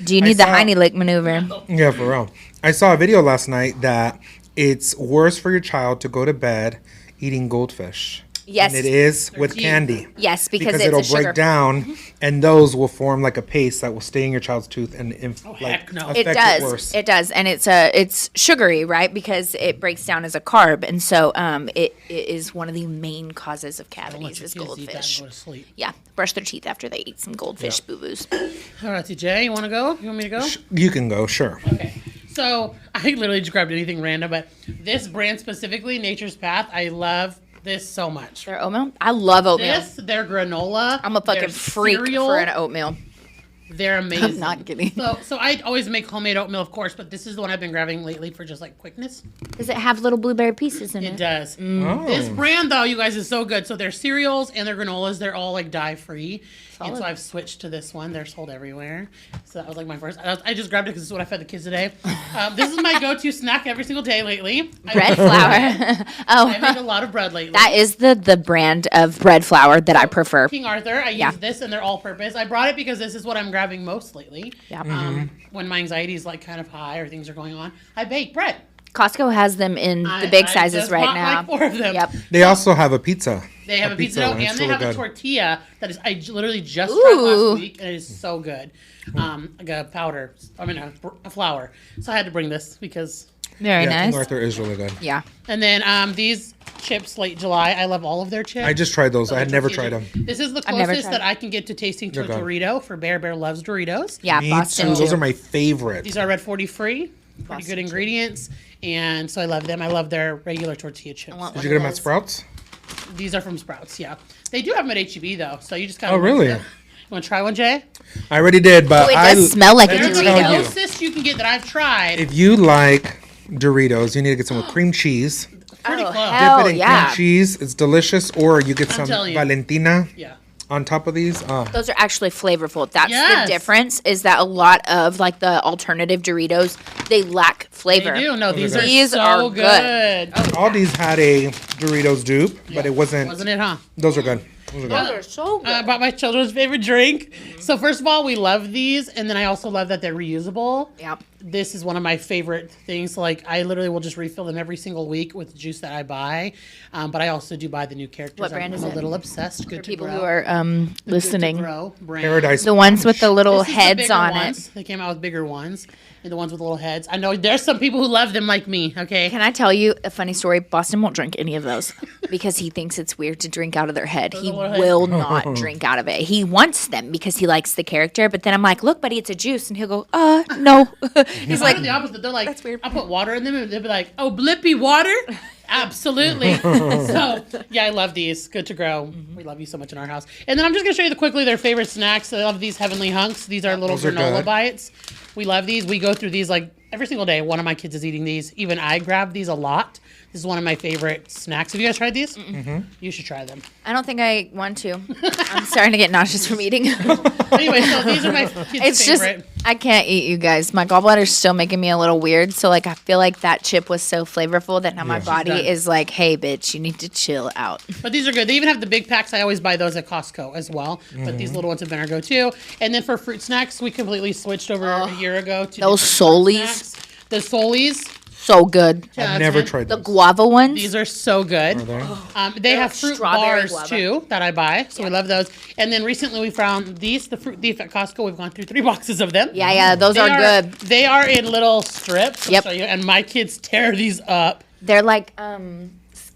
Do you need the saw- Heine Lick maneuver? yeah, for real. I saw a video last night that it's worse for your child to go to bed eating goldfish. Yes. And it is with candy. Yes, because it's it'll a sugar. break down, and those will form like a paste that will stay in your child's tooth and heck no. It affect does. it worse. It does, and it's sugary, right? Because it breaks down as a carb, and so it is one of the main causes of cavities is Kids eat that and goldfish. go to sleep. Yeah, brush their teeth after they eat some goldfish boo-boos. All right, TJ, you want to go? You want me to go? You can go, sure. Okay. So I literally just grabbed anything random, but this brand specifically, Nature's Path, I love this so much. Their oatmeal? I love oatmeal. Their granola. I'm a fucking their freak cereal, for an oatmeal. They're amazing. I'm not kidding. So I always make homemade oatmeal, of course, but this is the one I've been grabbing lately for just like quickness. Does it have little blueberry pieces in It it? does. Oh. This brand, though, you guys, is so good. So their cereals and their granolas, they're all like dye-free. And so I've switched to this one. They're sold everywhere. So that was like my first. I just grabbed it because this is what I fed the kids today. This is my go-to snack every single day lately. Bread flour. I make a lot of bread lately. That is the brand of bread flour that I prefer. King Arthur. I use this and they're all-purpose. I brought it because this is what I'm grabbing most lately. Yeah. When my anxiety is like kind of high or things are going on, I bake bread. Costco has them in the big I sizes just right bought, now. like 4 of them. Yep. They also have a pizza. They have a pizza dough one. It's and they really have a good. tortilla that is I literally just tried Ooh. last week and it is so good. Like a powder. A flour. So I had to bring this because. Very Yeah, nice. King Arthur is really good. Yeah. And then these chips, Late July. I love all of their chips. I just tried those. I had never tried Tortilla them. chip. This is the I've never closest tried that I can get to tasting to a They're good. Dorito for Bear. Bear loves Doritos. Yeah, Me Boston too. too. Those are my favorite. These are red 40 free. Pretty good ingredients. And so I love them. I love their regular tortilla chips. Did you get them at Sprouts? These are from Sprouts, yeah. They do have them at HEB though, so you just gotta. Oh, really? You want to try one, Jay? I already did, but Oh, it does smell like a They're the tell you. closest you can get that I've tried. if you like Doritos, you need to get some with cream cheese. Pretty Oh, close. hell Dip it in yeah. cream cheese. It's delicious. Or you get some telling you. Valentina Yeah. on top of these. Those are actually flavorful. That's Yes. the difference is that a lot of like the alternative Doritos, they lack flavor. They do. No, these are These so are good. Oh, Aldi's had a Doritos dupe, but it wasn't. wasn't it, huh? Those are good. Those are good. Those are so good. I bought my children's favorite drink. So first of all, we love these, and then I also love that they're reusable. Yep. This is one of my favorite things. Like I literally will just refill them every single week with the juice that I buy. But I also do buy the new characters. What brand I'm is a it? little obsessed. Good to People grow. who are Good to listening. grow brand. Paradise. The ones with the little This is the heads bigger on ones. it. They came out with bigger ones, and the ones with little heads. I know there's some people who love them like me. Okay. Can I tell you a funny story? Boston won't drink any of those because he thinks it's weird to drink out of their head. He little heads. will not drink out of it. He wants them because he likes the character. But then I'm like, look, buddy, it's a juice. And he'll go, no. He's Like like, the opposite. They're like, That's weird. I put water in them, and they'll be like, "Oh, Blippy water." Absolutely. So yeah, I love these. Good to grow. We love you so much in our house. And then I'm just gonna show you quickly their favorite snacks. I love these Heavenly Hunks. These are little Those are granola good. bites. We love these. We go through these like every single day. One of my kids is eating these. Even I grab these a lot. This is one of my favorite snacks. Have you guys tried these? Mm-hmm. You should try them. I don't think I want to. I'm starting to get nauseous from eating. Anyway, so these are my kids' It's favorite. just, I can't eat you guys. My gallbladder's still making me a little weird. So, like, I feel like that chip was so flavorful that now my body done. is like, hey, bitch, you need to chill out. But these are good. They even have the big packs. I always buy those at Costco as well. But these little ones have been our go-to. And then for fruit snacks, we completely switched over a year ago to Those different fruit Solies. snacks. The Solies. So good. I've never tried The those. guava ones. These are so good. They have fruit strawberry bars guava. too that I buy, so we love those. And then recently we found these, the Fruit Thief at Costco. We've gone through 3 boxes of them. Yeah, those They are good. They are in little strips. I'll Yep. show you, and my kids tear these up. They're like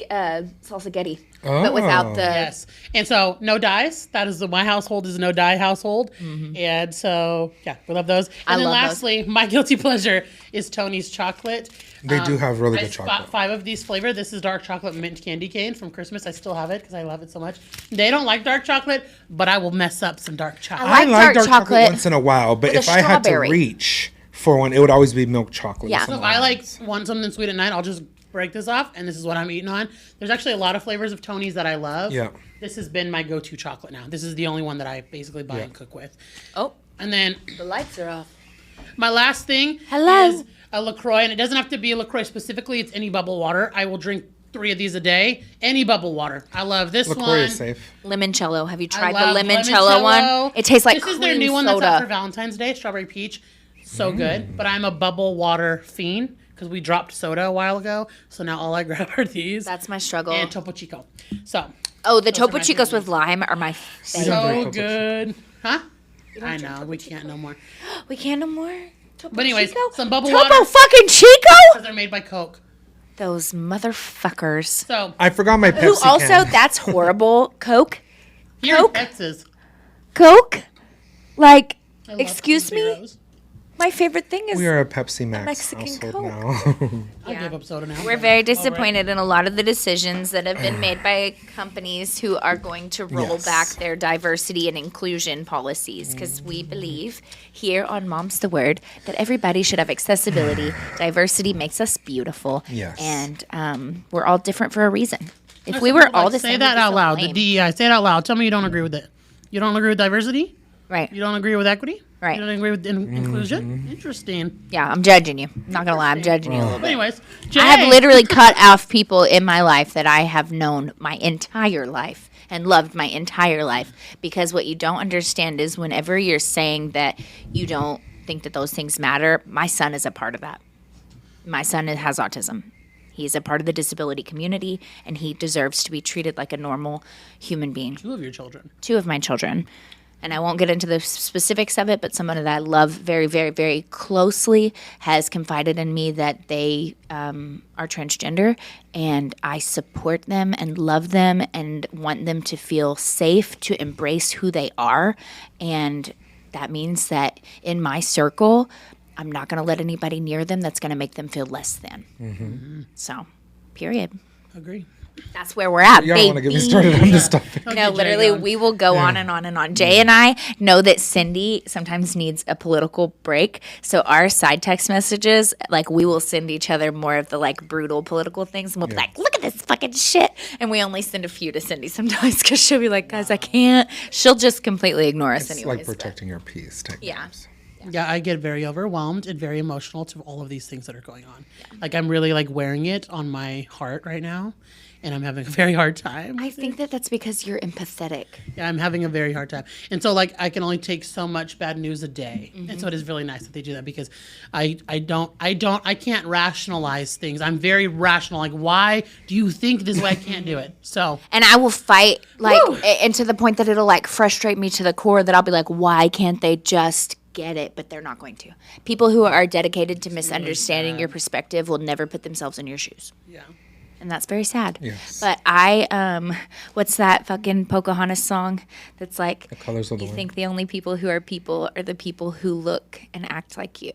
salsa but without the. Yes. And so no dyes. That is my household is a no dye household. And so yeah, we love those. And I then love those. lastly, my guilty pleasure is Tony's chocolate. They do have really I good bought chocolate. 5 of these flavor. This is dark chocolate mint candy cane from Christmas. I still have it because I love it so much. They don't like dark chocolate, but I will mess up some dark chocolate. I like dark chocolate once in a while, but with if a I had to strawberry. reach for one, it would always be milk chocolate. Yeah. with So some if I like almonds. want something sweet at night, I'll just break this off, and this is what I'm eating on. There's actually a lot of flavors of Tony's that I love. Yeah. This has been my go-to chocolate now. This is the only one that I basically buy and cook with. Oh, And then the lights are off. my last thing Hello. is a LaCroix, and it doesn't have to be a LaCroix specifically. It's any bubble water. I will drink 3 of these a day. Any bubble water. I love this LaCroix one. is safe. Limoncello. Have you I tried love the limoncello one? It tastes like this is cream their new one that's soda. out for Valentine's Day, strawberry peach. So good. But I'm a bubble water fiend because we dropped soda a while ago. So now all I grab are these. That's my struggle. And Topo Chico. So. Oh, the those are Topo my Chicos favorite with lime are my favorite. So good. Huh? I know. We can't no more. We can't no more. Topo But anyways, Chico? some bubble Topo water. fucking Chico? Because they're made by Coke. Those motherfuckers. So. I forgot my Pepsi Who also, can. that's horrible. Coke? Here Coke? in Texas. Coke? Like, I love excuse me? Zeros. My favorite thing is We are a Pepsi Max Mexican household Coke. now. I give up soda now. we're very disappointed in a lot of the decisions that have been made by companies who are going to roll Yes. back their diversity and inclusion policies because we believe here on Mom's the Word that everybody should have accessibility. Diversity makes us beautiful. Yes. And we're all different for a reason. If we were all the same, say that we'd be out so loud. lame. The DEI. Say it out loud. Tell me you don't agree with it. You don't agree with diversity? Right. You don't agree with equity? Right. You don't agree with inclusion? Interesting. Yeah, I'm judging you. I'm not gonna lie, I'm judging you a little But bit. anyways, Jay. I have literally cut off people in my life that I have known my entire life and loved my entire life because what you don't understand is whenever you're saying that you don't think that those things matter, my son is a part of that. My son has autism. He's a part of the disability community and he deserves to be treated like a normal human being. 2 of your children. 2 of my children. And I won't get into the specifics of it, but someone that I love very, very, very closely has confided in me that they are transgender, and I support them and love them and want them to feel safe to embrace who they are. And that means that in my circle, I'm not going to let anybody near them that's going to make them feel less than. So, period. Agree. That's where we're at, Y'all don't want to baby. get me started on this topic. No, Jay literally, going. we will go on and on and on. Jay and I know that Cindy sometimes needs a political break. So our side text messages, like we will send each other more of the like brutal political things. And we'll be like, look at this fucking shit. And we only send a few to Cindy sometimes because she'll be like, guys, I can't. She'll just completely ignore us It's anyways. like protecting your peace. Yeah. Yeah, I get very overwhelmed and very emotional to all of these things that are going on. Like I'm really like wearing it on my heart right now, and I'm having a very hard time. I think that that's because you're empathetic. Yeah, I'm having a very hard time. And so like I can only take so much bad news a day. And so it is really nice that they do that because I can't rationalize things. I'm very rational. Like why do you think this way? I can't do it. So And I will fight like and to the point that it'll like frustrate me to the core that I'll be like, why can't they just get it? But they're not going to. People who are dedicated to misunderstanding your perspective will never put themselves in your shoes. yeah. And that's very sad. Yes. But what's that fucking Pocahontas song that's like, The colors of the you wind. think the only people who are the people who look and act like you.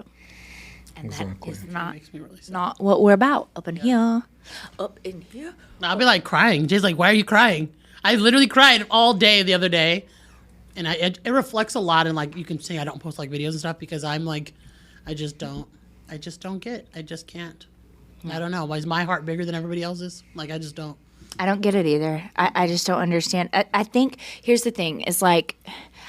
And Exactly. that is not, Makes me really sad. not what we're about up in here. Up in here. I'll be like crying. Jay's like, why are you crying? I literally cried all day the other day. And it reflects a lot. And like, you can see I don't post like videos and stuff because I'm like, I just don't get, I just can't. I don't know. Is my heart bigger than everybody else's? Like, I just don't. I don't get it either. I just don't understand. I think, here's the thing, is like,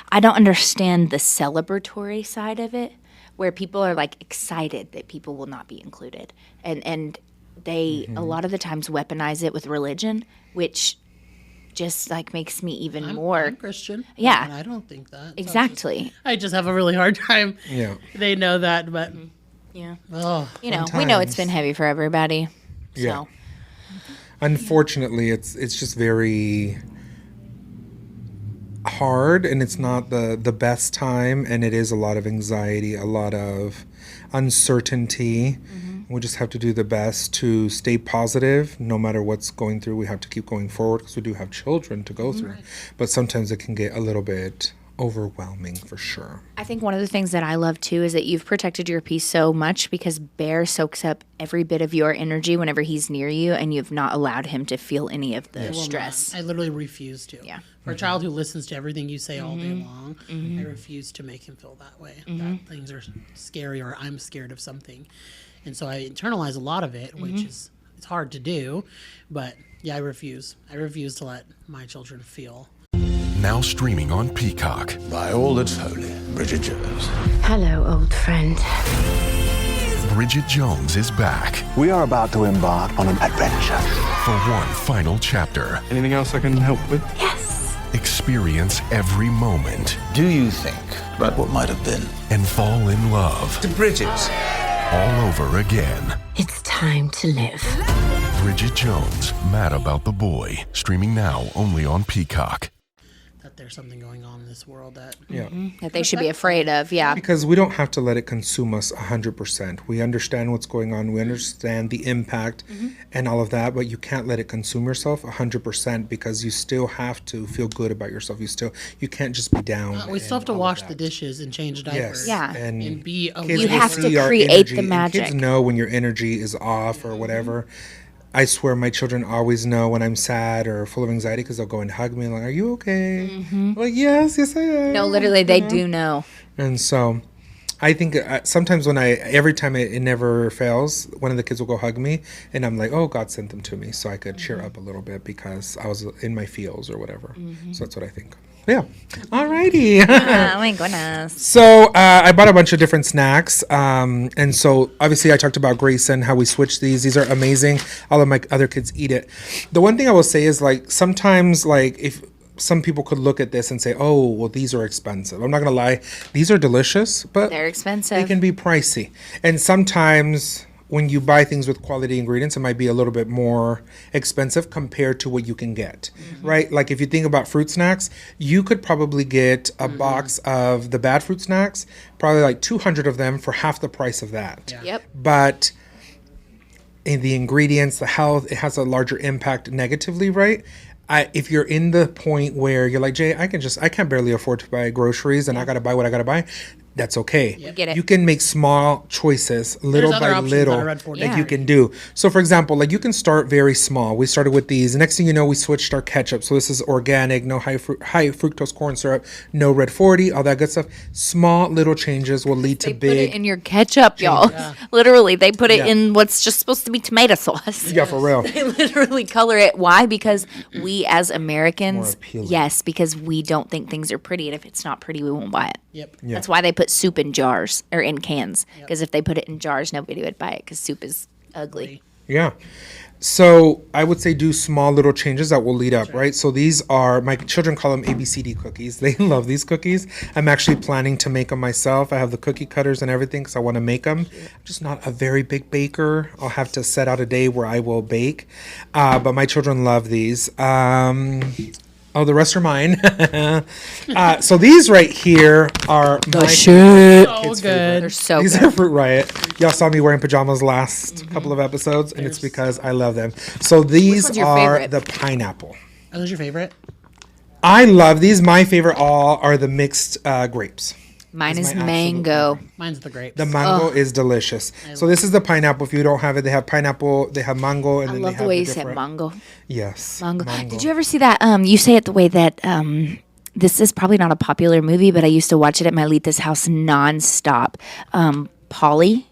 I don't understand the celebratory side of it, where people are like excited that people will not be included. And they, a lot of the times, weaponize it with religion, which just like makes me even more. I'm Christian. Yeah. And I don't think that. So Exactly. I just have a really hard time. Yeah. They know that, but Yeah. oh, You know, we know it's Sometimes. been heavy for everybody. Yeah. So, Unfortunately, it's just very hard, and it's not the best time, and it is a lot of anxiety, a lot of uncertainty. We just have to do the best to stay positive no matter what's going through. We have to keep going forward because we do have children to go through, but sometimes it can get a little bit overwhelming for sure. I think one of the things that I love too is that you've protected your peace so much because Bear soaks up every bit of your energy whenever he's near you, and you've not allowed him to feel any of the stress. I literally refuse to. Yeah. For a child who listens to everything you say all day long, I refuse to make him feel that way. That things are scary or I'm scared of something. And so I internalize a lot of it, which is it's hard to do. But yeah, I refuse. I refuse to let my children feel. Now streaming on Peacock. By all that's holy, Bridget Jones. Hello, old friend. Bridget Jones is back We are about to embark on an adventure. for one final chapter. Anything else I can help with? Yes. Experience every moment Do you think about what might have been? and fall in love To Bridget, all over again. It's time to live. Bridget Jones, Mad About the Boy, streaming now only on Peacock. That there's something going on in this world that That they should be afraid of. Yeah. Because we don't have to let it consume us 100%. We understand what's going on. We understand the impact and all of that, but you can't let it consume yourself 100% because you still have to feel good about yourself. You can't just be down. we still have to and all wash of the that. dishes and change diapers. Yes. Yeah. And be kids aware. You will have to see our create energy, the and magic. kids know when your energy is off or whatever. I swear my children always know when I'm sad or full of anxiety because they'll go and hug me and like, are you okay? I'm like, yes, I am. No, literally, they do know. And so I think sometimes every time it never fails, one of the kids will go hug me and I'm like, oh, God sent them to me so I could cheer up a little bit because I was in my feels or whatever. So that's what I think. Yeah. Alrighty. Oh my goodness. So I bought a bunch of different snacks. And so obviously I talked about Grayson, how we switched these. These are amazing. All of my other kids eat it. The one thing I will say is like sometimes like if some people could look at this and say, oh, well, these are expensive. I'm not going to lie. These are delicious, but They're expensive. they can be pricey. And sometimes when you buy things with quality ingredients, it might be a little bit more expensive compared to what you can get, right? Like if you think about fruit snacks, you could probably get a box of the bad fruit snacks, probably like 200 of them for half the price of that. Yep. But in the ingredients, the health, it has a larger impact negatively, right? If you're in the point where you're like, Jay, I can't barely afford to buy groceries and I got to buy what I got to buy. That's okay. Get it. You can make small choices, little other by options little, that are Red 40. that you can do. So, for example, like you can start very small. We started with these. The next thing you know, we switched our ketchup. So this is organic, no high fructose corn syrup, no Red 40, all that good stuff. Small little changes will lead to They put big. it in your ketchup, y'all. Literally, they put it Yeah. in what's just supposed to be tomato sauce. Yeah, for real. They literally color it. Why? Because we as Americans, appealing. yes, because we don't think things are pretty, and if it's not pretty, we won't buy it. Yep. That's why they put soup in jars or in cans. Because if they put it in jars, nobody would buy it because soup is ugly. Yeah. So I would say do small little changes that will lead up, right? So these are, my children call them ABCD cookies. They love these cookies. I'm actually planning to make them myself. I have the cookie cutters and everything because I want to make them. I'm just not a very big baker. I'll have to set out a day where I will bake. But my children love these. Oh, the rest are mine. So these right here are my So kids' good. They're so These good. are Fruit Riot. Y'all saw me wearing pajamas last couple of episodes, and it's because I love them. So these one's your are favorite? the pineapple. Are those your favorite? I love these. My favorite all are the mixed grapes. Mine is my absolute mango. Mine's the grapes. The mango is delicious. So this is the pineapple. If you don't have it, they have pineapple, they have mango, and I then love they the have way the you said different- mango. Yes, Mango. Did you ever see that? You say it the way that this is probably not a popular movie, but I used to watch it at my Lita's house nonstop. Polly.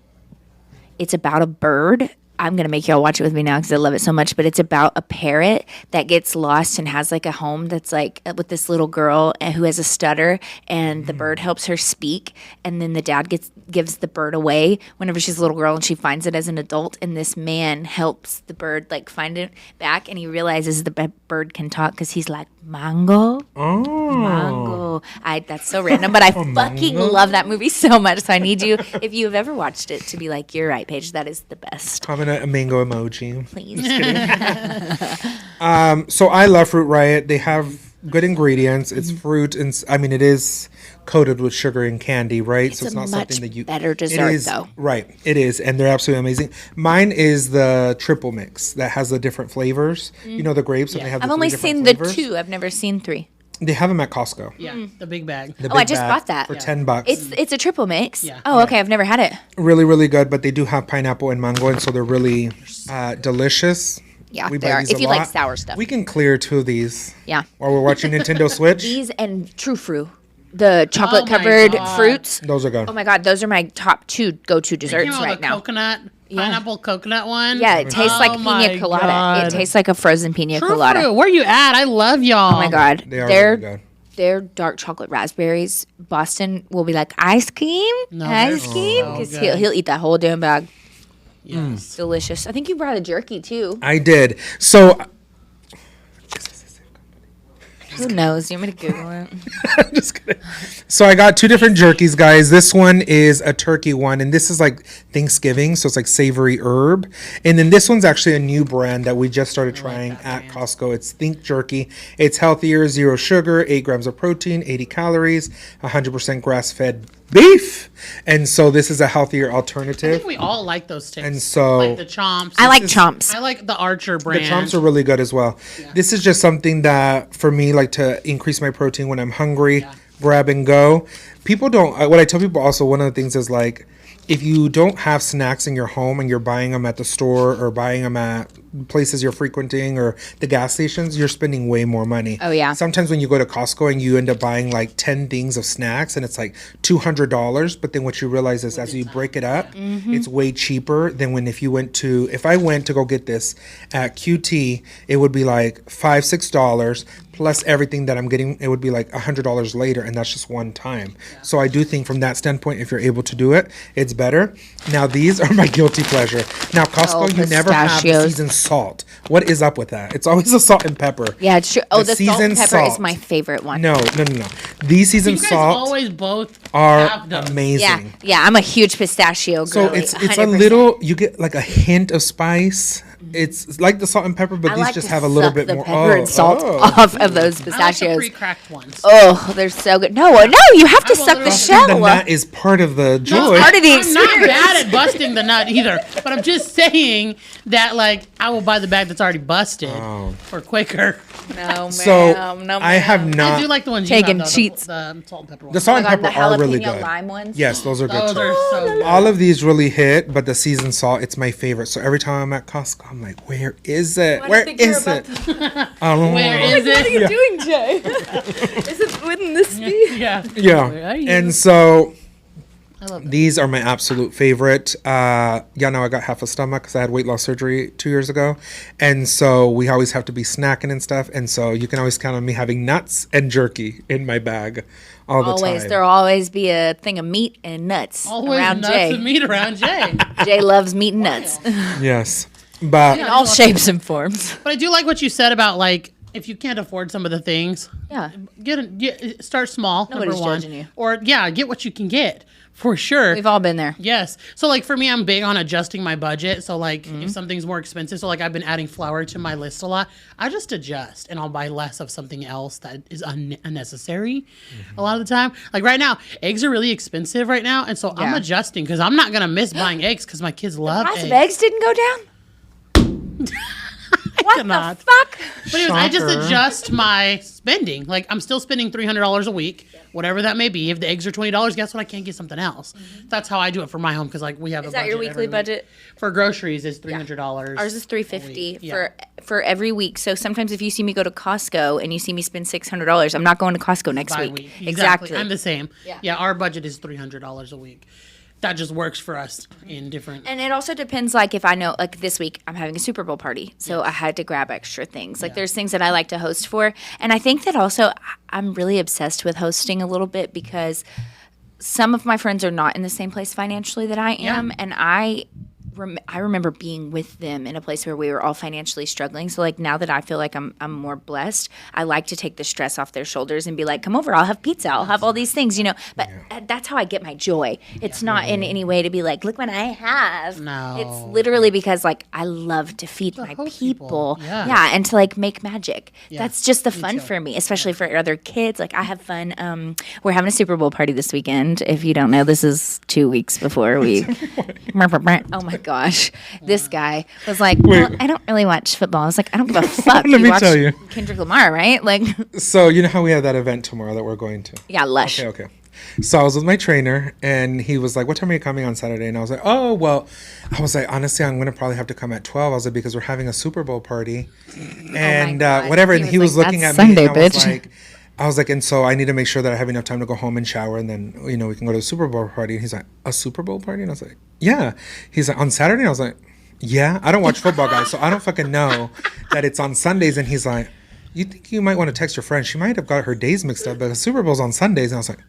It's about a bird. I'm going to make y'all watch it with me now because I love it so much. But it's about a parrot that gets lost and has like a home that's like with this little girl who has a stutter, and the bird helps her speak. And then the dad gives the bird away whenever she's a little girl, and she finds it as an adult. And this man helps the bird like find it back, and he realizes the bird can talk because he's like, mango. Mango. That's so random, but I fucking love that movie so much. So I need you, if you have ever watched it, to be like, you're right, Paige. That is the best. Comment a mango emoji. Please. So I love Fruit Riot. They have good ingredients. It's fruit, and it is coated with sugar and candy, right? So a it's not much something that you better dessert, it is, though. Right, it is, and they're absolutely amazing. Mine is the triple mix that has the different flavors. You know the grapes, and they have. I've the only three different seen flavors. the 2. I've never seen 3. They have them at Costco. Yeah, the big bag. The Oh, I big just bag bought that. for $10. It's a triple mix. Yeah. Oh, okay. I've never had it. Really, really good, but they do have pineapple and mango, and so they're really delicious. Yeah, We they buy are. these If a you like lot. sour stuff. We can clear 2 of these. Yeah. While we're watching Nintendo Switch. These and True Fruit, the chocolate Oh my covered God. fruits. Those are good. Oh my God, those are my top 2 go-to desserts Came out with right a now. coconut, pineapple coconut one. Yeah, it tastes like Oh my pina colada. God. It tastes like a frozen pina True colada. fruit. Where you at? I love y'all. Oh my God, They are they're really good. they're dark chocolate raspberries. Boston will be like ice cream, No, ice they're cream, so because good. he'll eat that whole damn bag. Yes. Delicious. I think you brought a jerky too. I did. So Who knows? You want me to Google it? I'm just kidding. So I got 2 different jerkies, guys. This one is a turkey one, and this is like Thanksgiving, so it's like savory herb. And then this one's actually a new brand that we just started trying at Costco. It's Think Jerky. It's healthier, 0 sugar, 8 grams of protein, 80 calories, 100% grass-fed beef. And so this is a healthier I alternative. think we all like those sticks. And so like the chomps. I like chomps. I like the Archer brand. the chomps are really good as well. This is just something that for me, like to increase my protein when I'm hungry, grab and go. People don't, what I tell people also, one of the things is like, if you don't have snacks in your home and you're buying them at the store or buying them at places you're frequenting or the gas stations, you're spending way more money. Oh, yeah. Sometimes when you go to Costco and you end up buying like 10 things of snacks and it's like $200, but then what you realize is as you break it up, it's way cheaper than when if I went to go get this at QT, it would be like $5-6 plus everything that I'm getting, it would be like $100 later, and that's just one time. So I do think from that standpoint, if you're able to do it, it's better. Now these are my guilty pleasure. Now Costco, you never have the pistachios. seasoned salt. What is up with that? It's always a salt and pepper. Yeah, it's true. Oh, the salt and seasoned pepper is salt. my favorite one. No. These seasoned You guys salt always both are have those. amazing. Yeah, I'm a huge pistachio girl. So it's a little, you get like a hint of spice. It's like the salt and pepper, but I these like just to have a little suck bit the more. pepper and salt off of those I like the pistachios. pre-cracked ones. Oh, they're so good. No, you have to I will suck the literally- shell. The nut is part of the joy. part of the I'm not experience. bad at busting the nut either, but I'm just saying that like I will buy the bag that's already busted for quicker. No, So ma'am. No, I have ma'am. not. I do like the ones you Taking have, though, cheats. The salt and pepper The ones. salt and Oh my God, pepper the are really jalapeno good. lime ones? Yes, those are good Those too. are so good. All of these really hit, but the seasoned salt, it's my favorite. So every time I'm at Costco, I'm like, where is it? Where is it? I don't know. Where is it? What are you doing, Jay? Is it wouldn't this be? Yeah. Yeah. Where are you? And so I love that. these are my absolute favorite. Yeah, no, I got half a stomach because I had weight loss surgery 2 years ago. And so we always have to be snacking and stuff. And so you can always count on me having nuts and jerky in my bag all the Always. time. There'll always be a thing of meat and nuts Always around nuts Jay. and meat around Jay. Jay loves meat and nuts Yes. But in all shapes and forms. But I do like what you said about like if you can't afford some of the things, Yeah. start small. Nobody's number one, judging you. or get what you can get for sure. We've all been there. Yes. So like for me, I'm big on adjusting my budget. So like Mm-hmm. if something's more expensive, so like I've been adding flour to my list a lot. I just adjust and I'll buy less of something else that is unnecessary. Mm-hmm. A lot of the time, like right now, eggs are really expensive right now, and so I'm Yeah. adjusting because I'm not gonna miss buying eggs because my kids love Price eggs. of eggs didn't go down? What cannot. the fuck? But anyways, I just Shocker. adjust my spending. Like I'm still spending $300 a week, whatever that may be. If the eggs are $20, guess what? I can't get something else. That's how I do it for my home because like we have. Is a that your budget weekly every week. budget? For groceries? Is $300. Ours is $350 Yeah. for every week. So sometimes if you see me go to Costco and you see me spend $600, I'm not going to Costco next By week. week. Exactly. I'm the same. Yeah. Yeah, our budget is $300 a week. That just works for us in different. And it also depends, like, if I know, like, this week I'm having a Super Bowl party, so I had to grab extra things. Like, there's things that I like to host for. And I think that also I'm really obsessed with hosting a little bit because some of my friends are not in the same place financially that I am. And I remember being with them in a place where we were all financially struggling. So like now that I feel like I'm more blessed, I like to take the stress off their shoulders and be like, come over, I'll have pizza, I'll have all these things, you know. But that's how I get my joy. It's not in any way to be like, look what I have. No. It's literally because like I love to feed my host people. people. Yeah. Yeah, and to like make magic. Yeah, That's just the me fun too. for me, especially for other kids. Like I have fun. We're having a Super Bowl party this weekend. If you don't know, this is 2 weeks before we. Oh my gosh, this guy was like, well, I don't really watch football. I was like, I don't give a fuck. Let me watch tell you. Kendrick Lamar, right? Like, So you know how we have that event tomorrow that we're going to? yeah, lush. Okay. So I was with my trainer and he was like, what time are you coming on Saturday? And I was like, oh, well, I was like, honestly, I'm going to probably have to come at 12. I was like, because we're having a Super Bowl party and God. whatever. He And he was was like, looking at "That's me Sunday, and I was bitch." like, and so I need to make sure that I have enough time to go home and shower and then, you know, we can go to the Super Bowl party. And he's like, a Super Bowl party? And I was like, yeah. He's like, on Saturday? And I was like, yeah. I don't watch football, guys, so I don't fucking know that it's on Sundays. And he's like, you think you might want to text your friend? She might have got her days mixed up, but the Super Bowl's on Sundays. And I was like,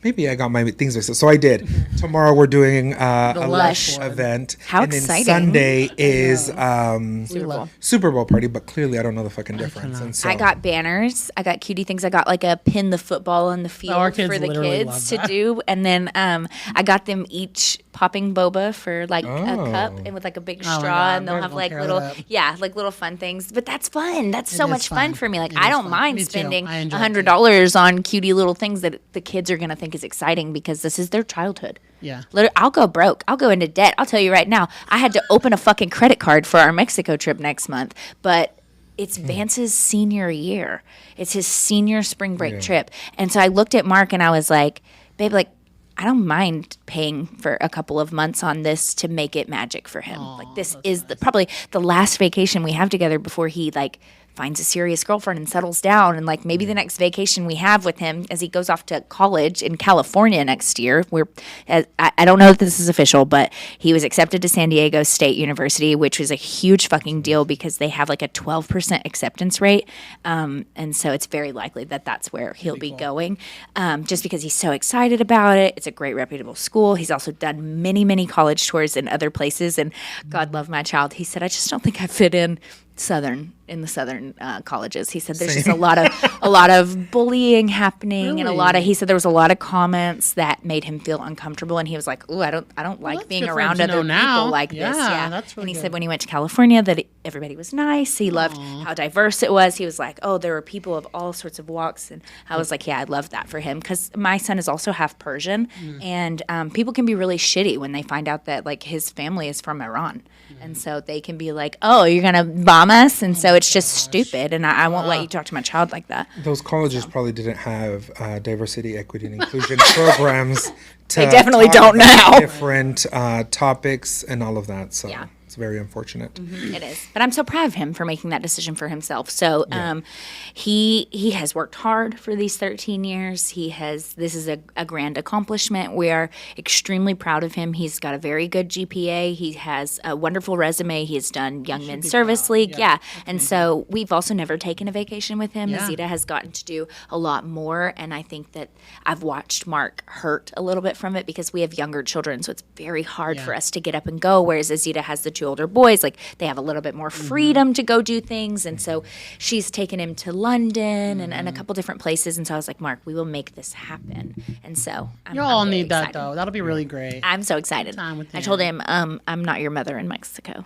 Maybe I got my things mixed up. So I did. Tomorrow we're doing a Lush event. How and exciting. then Sunday is Super Bowl. Super Bowl party, but clearly I don't know the fucking difference. And so I got banners. I got cutie things. I got like a pin the football on the field our kids for the literally kids love to do. And then I got them each popping boba for like a cup and with like a big straw. God, And they'll we're have gonna like tear little, that up. like little fun things. But that's fun. That's so is much fun fun. for me. Like It I is don't fun. mind Me too. spending I enjoy it $100 on cutie little things that the kids are going to think is exciting because this is their childhood. Yeah. I'll go broke. I'll go into debt. I'll tell you right now. I had to open a fucking credit card for our Mexico trip next month, but it's Vance's senior year. It's his senior spring break trip. And so I looked at Mark and I was like, babe, like, I don't mind paying for a couple of months on this to make it magic for him. Like this is probably the last vacation we have together before he like finds a serious girlfriend and settles down. And like maybe the next vacation we have with him as he goes off to college in California next year. I don't know if this is official, but he was accepted to San Diego State University, which was a huge fucking deal because they have like a 12% acceptance rate. And so it's very likely that that's where he'll be going just because he's so excited about it. It's a great reputable school. He's also done many, many college tours in other places. And God love my child. He said, I just don't think I fit in the southern colleges. He said there's just a lot of bullying happening and he said there was a lot of comments that made him feel uncomfortable and he was like, "Ooh, I don't like being around other people like this." Yeah. That's really and he good. said when he went to California that everybody was nice. He loved how diverse it was. He was like, "Oh, there were people of all sorts of walks." And I was like, "Yeah, I love that for him cuz my son is also half Persian and people can be really shitty when they find out that like his family is from Iran." And so they can be like, "Oh, you're going to bomb us?" And so it's just stupid. And I won't let you talk to my child like that. those colleges probably didn't have diversity, equity, and inclusion programs. They definitely talk don't about now. Different topics and all of that. So Yeah. it's very unfortunate. It is, but I'm so proud of him for making that decision for himself. So he has worked hard for these 13 years. This is a grand accomplishment. We are extremely proud of him. He's got a very good GPA. He has a wonderful resume. He has done Young Men's Service League. Yeah. And so we've also never taken a vacation with him. Yeah. Zeta has gotten to do a lot more. And I think that I've watched Mark hurt a little bit from it because we have younger children. So it's very hard for us to get up and go. Whereas Azita has the two older boys, like they have a little bit more freedom to go do things. And so she's taken him to London and a couple different places. And so I was like, Mark, we will make this happen. And so You all I'm really need that excited. though. That'll be really great. I'm so excited. Time with I told him, I'm not your mother in Mexico.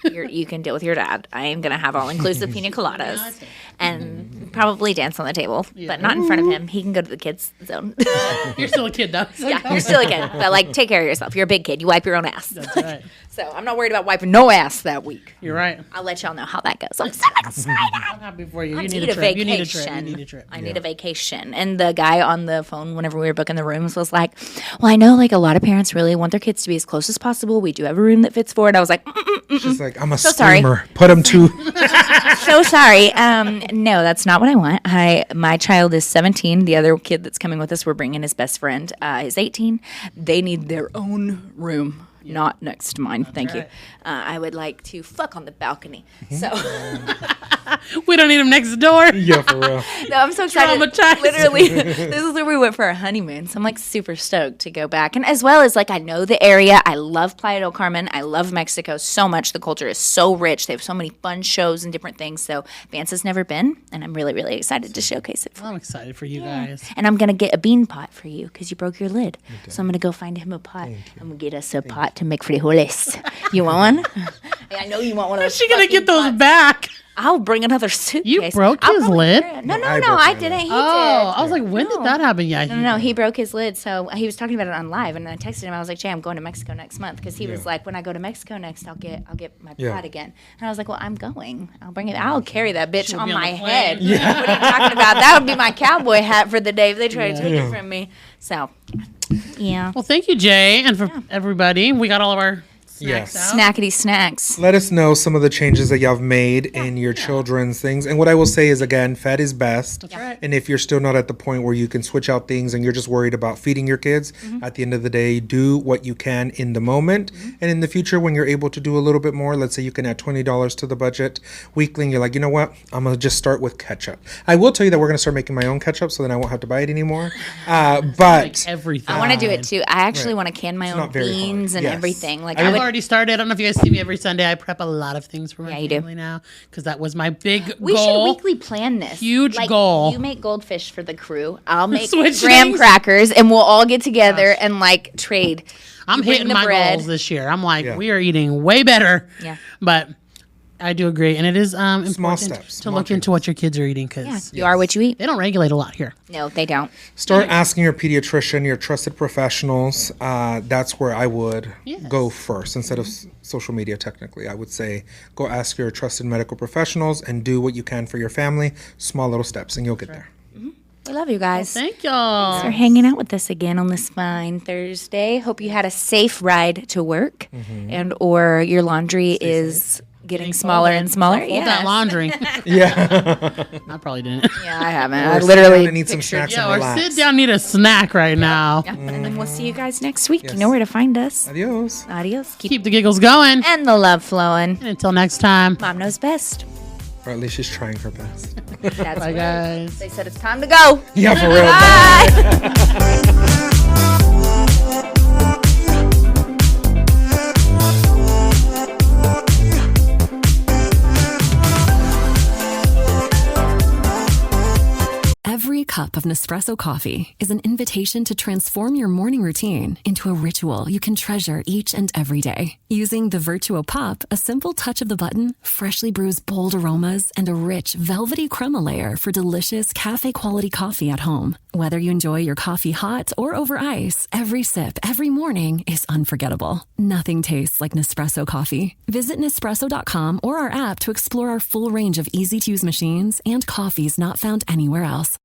You can deal with your dad. I am going to have all-inclusive pina coladas and probably dance on the table, but not in front of him. He can go to the kids' zone. You're still a kid though. Yeah, you're still a kid, but like take care of yourself. You're a big kid. You wipe your own ass. That's right. So I'm not worried about wiping no ass that week. You're right. I'll let y'all know how that goes. I'm so excited. I'm happy for you. I You need need a a trip. You vacation. need a trip. You need a trip. I need a vacation. And the guy on the phone, whenever we were booking the rooms, was like, "Well, I know like a lot of parents really want their kids to be as close as possible. We do have a room that fits for it." I was like, She's like, I'm a So sorry. screamer. Put them to. "So sorry. No, that's not what I want. My child is 17. The other kid that's coming with us, we're bringing his best friend, is 18. They need their own room." Not next to mine. Thank you. I would like to fuck on the balcony. So We don't need him next door. Yeah, for real. no, I'm so excited. Traumatized. Literally, this is where we went for our honeymoon. So I'm like super stoked to go back. And as well as like I know the area. I love Playa del Carmen. I love Mexico so much. The culture is so rich. They have so many fun shows and different things. So Vance has never been, and I'm really, really excited to showcase it. I'm excited for you guys. And I'm gonna get a bean pot for you because you broke your lid. So I'm gonna go find him a pot. I'm gonna get us a pot to make frijoles. You want one? I know you want one of those. How's she gonna get those fucking pots. back? I'll bring another suitcase. You broke I'll his probably lid? carry it. No, I broke I mine. didn't. He did. I was like, when did that happen? Yeah, No, he broke his lid. So he was talking about it on live, and I texted him. I was like, "Jay, I'm going to Mexico next month," because he was like, "When I go to Mexico next, I'll get my Yeah. pot again." And I was like, "Well, I'm going. I'll bring it. I'll carry that bitch She'll on be on my the plane. head." What are you talking about? That would be my cowboy hat for the day if they try to take it from me. So, yeah. Well, thank you, Jay, and for everybody. We got all of our Yes. Snackety snacks. Let us know some of the changes that y'all have made in your children's things. And what I will say is, again, fed is best. That's right. And if you're still not at the point where you can switch out things and you're just worried about feeding your kids, at the end of the day, do what you can in the moment. And in the future, when you're able to do a little bit more, let's say you can add $20 to the budget weekly, and you're like, you know what? I'm going to just start with ketchup. I will tell you that we're going to start making my own ketchup, so then I won't have to buy it anymore. But everything. I want to do it too. I actually want to can my own not very hard. beans and Yes. everything. Like I've already started. I don't know if you guys see me every Sunday. I prep a lot of things for my Yeah, you do. family now because that was my big We goal. should weekly plan this. Huge like, goal. You make goldfish for the crew. I'll make Switch graham things? crackers, and we'll all get together and like trade. I'm You bring hitting the my bread. goals this year. I'm like, Yeah. we are eating way better. Yeah. But I do agree, and it is important steps, to small look into what your kids are eating because You are what you eat. they don't regulate a lot here. No, they don't. start asking your pediatrician, your trusted professionals. That's where I would go first instead of social media. Technically, I would say go ask your trusted medical professionals and do what you can for your family. Small little steps, and you'll get there. We love you guys. Thank y'all. Thanks for hanging out with us again on this fine Thursday. Hope you had a safe ride to work, and or your laundry is getting smaller and smaller. Fold that laundry. Yeah. I probably didn't. Yeah, I haven't. Or I sit literally down and eat some snacks Yeah, and or relax. sit down, need a snack right now. Yeah, and then we'll see you guys next week. You know where to find us. Adios. Adios. Keep the giggles going. and the love flowing. And until next time. Mom knows best. Or at least she's trying her best. That's Bye, right. guys. They said it's time to go. Yeah, for real. Bye. Every cup of Nespresso coffee is an invitation to transform your morning routine into a ritual you can treasure each and every day. Using the Virtuo Pup, a simple touch of the button freshly brews bold aromas and a rich, velvety crema layer for delicious cafe-quality coffee at home. Whether you enjoy your coffee hot or over ice, every sip, every morning is unforgettable. Nothing tastes like Nespresso coffee. Visit Nespresso.com or our app to explore our full range of easy-to-use machines and coffees not found anywhere else.